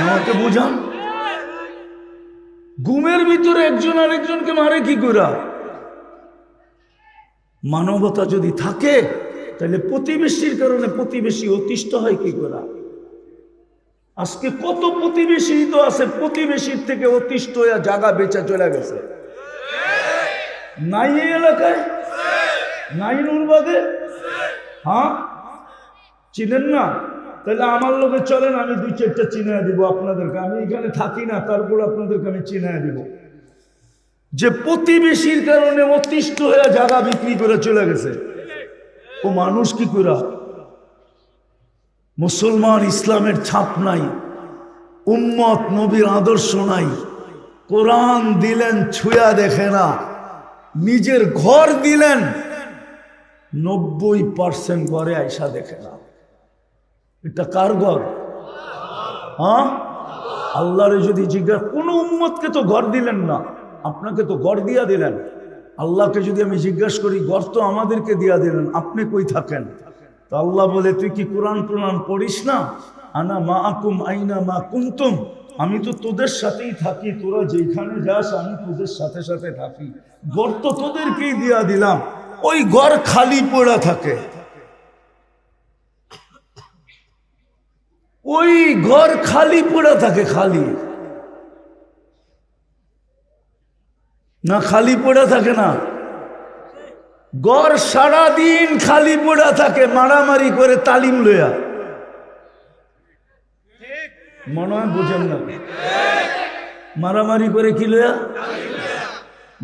আমাকে বুঝান, ঘুমের ভিতরে একজন আরেকজনকে মারে কি করে? মানবতা যদি থাকে তাহলে প্রতিবেশীর কারণে প্রতিবেশী অতিষ্ঠ হয় কি করে? আজকে কত প্রতিবেশী তো আছে, প্রতিবেশীর থেকে অতিষ্ঠ হয়ে জায়গা বেচা চলে গেছে। নাই এই এলাকায়, নাই নুরবাদে, হ্যাঁ চিনেন না? তাহলে আমার লোকে চলেন, আমি 2-4টা চিনায় দিব আপনাদেরকে। আমি এখানে থাকি না, তারপর আপনাদেরকে আমি চিনায় দিব যে প্রতিবেশীর কারণে অতিষ্ঠ হয়ে জায়গা বিক্রি করে চলে গেছে। ও মানুষ কি করে? মুসলমান, ইসলামের ছাপ নাই, উম্মত নবীর আদর্শ নাই, কোরআন দিলেন ছুঁয়া দেখে না, নিজের ঘর দিলেন 90% ঘরে আয়সা দেখে না। এটা কার ঘর? হ্যাঁ, আল্লাহরে যদি জিজ্ঞাসা, কোন উম্মতকে তো ঘর দিলেন না, আপনাকে তো ঘর দিয়া দিলেন। আল্লাহকে যদি আমি জিজ্ঞাসা করি, ঘর তো আমাদেরকে দিয়া দিলেন, আপনি কই থাকেন? তো আল্লাহ বলে, তুই কি কোরআন পড়িস না? আনা মা আকুম আইনা মা কুনতুম, আমি তো তোদের সাথেই থাকি, তোরা যেখানে যাস আমি তোদের সাথে সাথে থাকি। ঘর তো তোদেরকেই দিয়া দিলাম, ওই ঘর খালি পড়া থাকে, ওই ঘর খালি পড়া থাকে। খালি না, খালি পড়া থাকে না, ঘর সারাদিন খালি পড়া থাকে, মারামারি করে তালিম লইয়া। মনে হয় বোঝেন না, মারামারি করে কি লইয়া?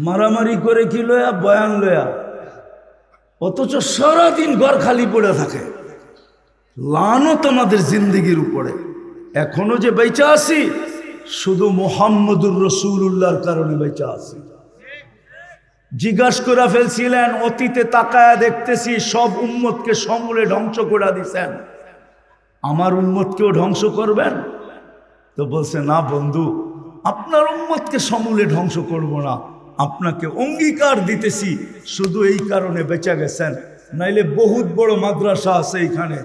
মারামারি করে কি লইয়া? বয়ান লইয়া। অথচ সারাদিন ঘর খালি পড়ে থাকে। লানত আমাদের জিন্দেগির উপরে। এখনো যে বেঁচে আছি, শুধু মুহাম্মদুর রাসূলুল্লাহর কারণে বেঁচে আছি। জিজ্ঞাসা করে ফেলছিলেন, অতীতে তাকায়া দেখতেছি সব উম্মতকে সমূলে ধ্বংস করে দিছেন, আমার উম্মতকেও ধ্বংস করবেন? তো বলছে, না বন্ধু, আপনার উম্মতকে সমূলে ধ্বংস করব না, আপনাকে অঙ্গীকার দিতেছি, শুধু এই কারণে বেঁচে গেছেন, নাইলে বহুত বড় মাদ্রাসা আছে এখানে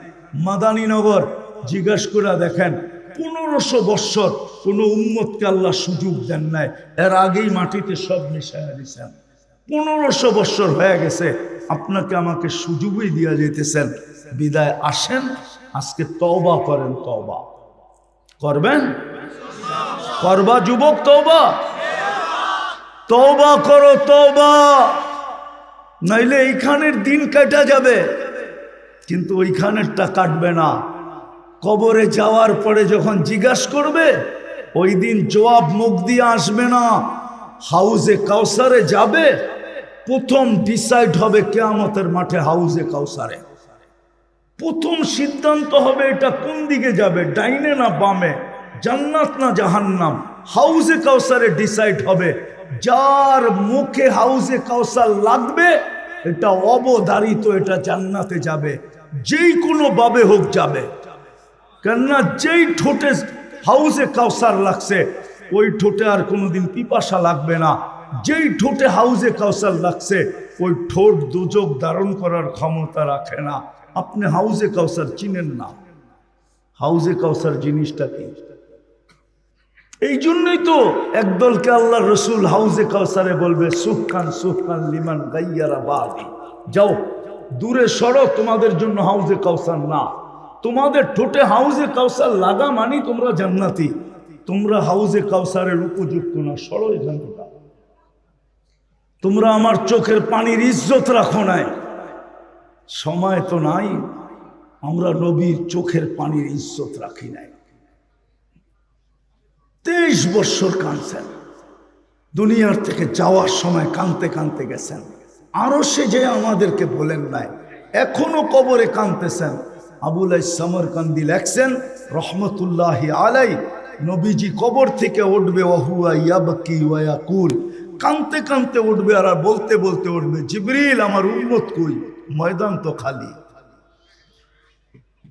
মাদানীনগর। জিজ্ঞাসা করে দেখেন, 1500 বৎসর কোনো উম্মতকে আল্লাহ সুযোগ দেন নাই, এর আগেই মাটিতে সব মিশাইয়া দিয়েছেন। 1500 বৎসর হয়ে গেছে, আপনাকে আমাকে সুযোগই দিয়া যেতেছেন। বিদায় আসেন, আজকে তওবা করেন। তওবা করবেন? করবা যুবক? তওবা তওবা করো, তওবা, নাইলে এইখানের দিন কাটা যাবে, কিন্তু ওইখানেরটা কাটবে না। কবরে যাওয়ার পরে যখন জিজ্ঞাসা করবে, ওই দিন জবাব মুখ দিয়ে আসবে না। হাউজে কাউসারে যাবে, প্রথম ডিসাইড হবে কিয়ামতের মাঠে হাউজে কাউসারে। প্রথম সিদ্ধান্ত হবে এটা কোন দিকে যাবে, ডাইনে না বামে, জান্নাত না জাহান্নাম। হাউজে কাউসারে ডিসাইড হবে। যার মুখে হাউজে কাউসার লাগবে, এটা অবধারিত, এটা জান্নাতে যাবে, যেই কোনো ভাবে হোক যাবে। কেননা যেই ঠোঁটে হাউজে কাউসার লাগছে, ওই ঠোঁটে আর কোনোদিন পিপাসা লাগবে না। যেই ঠোঁটে হাউজে কাউসার লাগছে, ওই ঠোঁট দুজক ধারণ করার ক্ষমতা রাখে না। আপনি হাউজে কাউসার চিনেন না, হাউজে কাউসার জিনিসটা কি? এই জন্যই তো একদলকে আল্লাহ রসুল হাউজে কাউসারে বলবে, সুখান সুখান লিমান গাইয়ারা বাদি, যাও দূরে সরো, তোমাদের জন্য হাউজে কাউসার না। তোমাদের ঠোঁটে হাউজে কাউসার লাগা মানি তোমরা জান্নাতি, তোমরা হাউজে কাউসারের উপযুক্ত না, সরো এখান থেকে। তোমরা আমার চোখের পানির ইজ্জত রাখো নাই, সময় তো নাই, আমরা নবীর চোখের পানির ইজ্জত রাখি নাই। 23 বৎসর কাঁদছেন, দুনিয়ার থেকে যাওয়ার সময় কাঁদতে কাঁদতে গেছেন। আরো সে যে আমাদেরকে বলেন নাই, এখনো কবরে কাঁদতেছেন। আবুল সামরকান্দি লেখছেন রহমতুল্লাহি আলাই, নবীজি কবর থেকে উঠবে, ওয়াহুয়া ইয়াবকি ওয়া ইয়াকুল, কাঁদতে কাঁদতে উঠবে আর বলতে বলতে উঠবে, জিবরিল আমার উম্মত কই, ময়দান তো খালি।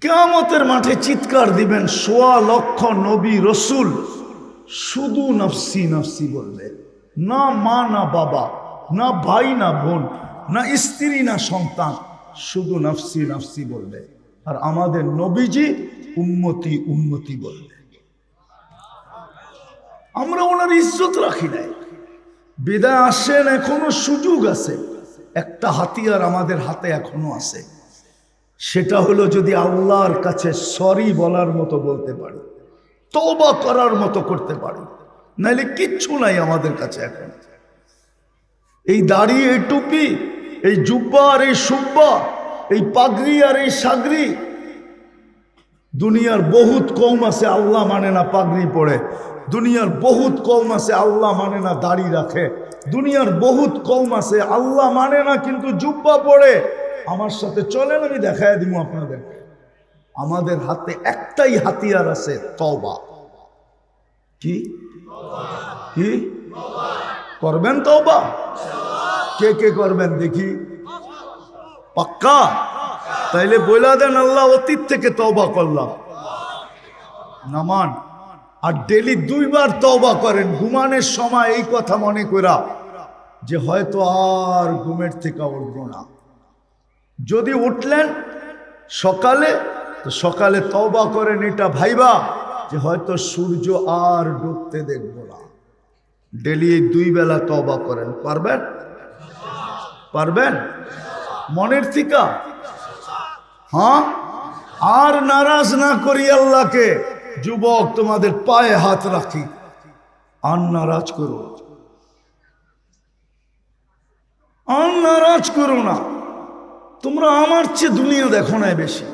কিয়ামতের মাঠে চিৎকার দিবেন, 1.25 লক্ষ নবী রসুল শুধু নফসি নফসি বলবে। না মা না বাবা, না ভাই না বোন, না স্ত্রী না সন্তান, শুধু নফসি নফসি বলবে। আর আমাদের নবীজি উম্মতি উম্মতি বলবে। আমরা ওনার ইজ্জত রাখি নাই। বিদায় আসেন, এখনো সুযোগ আছে। একটা হাতিয়ার আমাদের হাতে এখনো আছে, সেটা হলো যদি আল্লাহর কাছে সরি বলার মতো বলতে পারি, তওবা করার মতো করতে পারি, নাইলে কিচ্ছু নাই আমাদের কাছে এখন। এই দাড়ি, এই টুপি, এই জুব্বা আর এই সুব্বা, এই পাগড়ি আর এই সাগরি, দুনিয়ার বহুত কওম আছে আল্লাহ মানে না পাগড়ি পড়ে, দুনিয়ার বহুত কওম আছে আল্লাহ মানে না দাড়ি রাখে, দুনিয়ার বহুত কওম আছে আল্লাহ মানে না কিন্তু জুব্বা পড়ে। আমার সাথে চলেন, আমি দেখায় দিব আপনাদের। আমাদের হাতে একটাই হাতিয়ার আছে, তওবা। কি কি করবেন তওবা? কে কে করবেন দেখি? পাক্কা? তাইলে বইলা দেন আল্লাহ অতীত থেকে তওবা করলাম। নামান আর ডেলি 2 বার তওবা করেন ঘুমানোর সময়, এই কথা মনে করা যে হয়তো আর ঘুমের থেকে উঠব না। যদি উঠলেন সকালে, তো সকালে তওবা করেন এটা ভাইবা যে হয়তো সূর্য আর ডুবতে দেখব না। ডেলি এই 2 বেলা তওবা করেন। পারবেন? পারবেন মনের থেকে? হ্যাঁ, আর নারাজ না করি আল্লাহকে। যুবক, তোমাদের পায়ে হাত রাখি, আর নারাজ করো, আর নারাজ করো না। তোমরা আমার চেয়ে দুনিয়া দেখো নাই বেশি,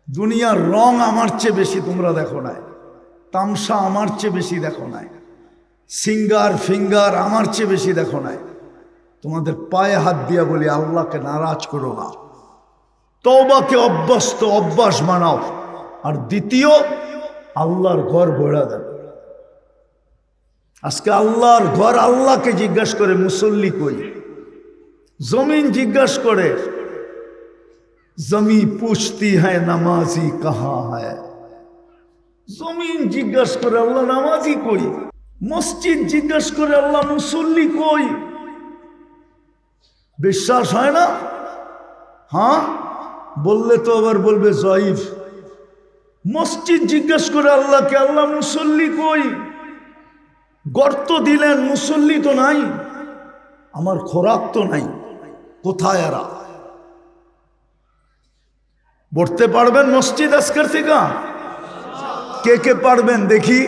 দুনিয়ার রং আমার চেয়ে বেশি তোমরা দেখো নাই, তামসা আমার চেয়ে বেশি দেখো নাই, সিঙ্গার ফিঙ্গার আমার চেয়ে বেশি দেখো নাই। তোমাদের পায়ে হাত দিয়া বলি আল্লাহকে নারাজ করো না। তওবাকে অভ্যাস বানাও। আর দ্বিতীয়, আল্লাহর ঘর ভরা দেন। আজকে আল্লাহর ঘর, আল্লাহকে জিজ্ঞাসা করে মুসল্লি কই? জমিন জিজ্ঞাসা করে, জমি পুছতি হ্যায় নামাজি কাহা হ্যায়। জমিন জিজ্ঞাসা করে আল্লাহ নামাজি কই? মসজিদ জিজ্ঞাসা করে আল্লাহ মুসল্লি কই? বিশ্বাস হয় না? হ্যাঁ, বললে তো আবার বলবে জয়ীফ। মসজিদ জিজ্ঞাসা করে আল্লাহকে, আল্লাহ মুসল্লি কই? গর্ত দিলেন, মুসল্লি তো নাই, আমার খোরাক তো নাই, কোথায় এরা? পড়তে পারবেন মসজিদ আজকের থেকে? কে কে পারবেন দেখি?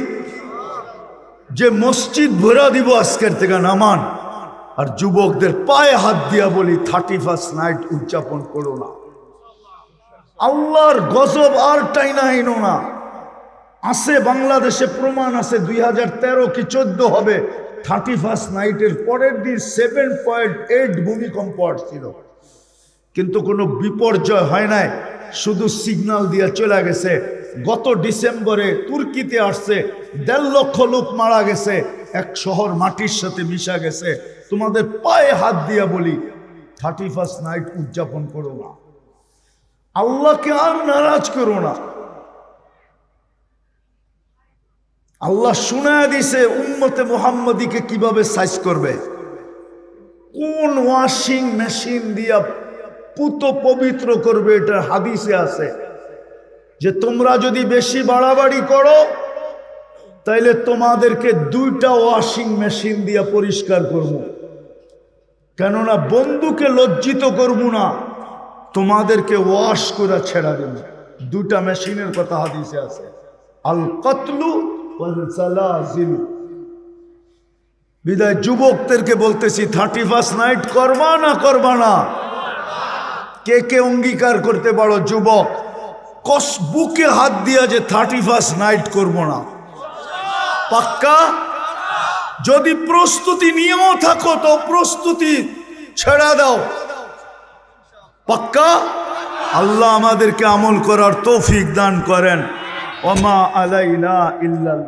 যে মসজিদ ভরা দিব আজকের থেকে, নামান। আর যুবকদের পায়ে হাত দিয়া বলি 31st নাইট উদযাপন করো না। আল্লাহর গজব আর টাইনা আইনো না। আছে বাংলাদেশে প্রমাণ আছে, 2013 কি 14 হবে, 31st নাইটের পরের দিন 7.8 ভূমিকম্প আসছিল, কিন্তু কোনো বিপর্যয় হয় নাই, শুধু সিগন্যাল দিয়ে চলে গেছে। গত ডিসেম্বরে তুর্কিতে আসছে, 1.5 লক্ষ লোক মারা গেছে, এক শহর মাটির সাথে মিশা গেছে। তোমাদের পায়ে হাত দিয়া বলি 31st নাইট উদযাপন করো না, আল্লাহকে আর নারাজ করো না। আল্লাহ শুনায়া দিছে উম্মতে মুহাম্মদীকে কিভাবে সাইজ করবে, কোন ওয়াশিং মেশিন দিয়া পুত পবিত্র করবে। এটা হাদিসে আছে যে তোমরা যদি বেশি বাড়াবাড়ি করো তাইলে তোমাদেরকে 2টা ওয়াশিং মেশিন দিয়া পরিষ্কার করব। কেননা বন্ধুকে লজ্জিত করব না, তোমাদেরকে ওয়াশ করে ছেড়া দেব। 2টা মেশিনের কথা হাদিসে আছে, আল কতলু ওয়াল সালাজিল। বিদায় যুবকদেরকে বলতেছি 31st নাইট করবা না করবা না? কে কে অঙ্গীকার করতে পারো? যুবক বুকে হাত দিয়া যে 31st নাইট করব না। পাক্কা? যদি প্রস্তুতি নিয়েও থাকো তো প্রস্তুতি ছেড়ে দাও। পাক্কা? আল্লাহ আমাদেরকে আমল করার তৌফিক দান করেন। ওমা আলাইনা ইল্লাল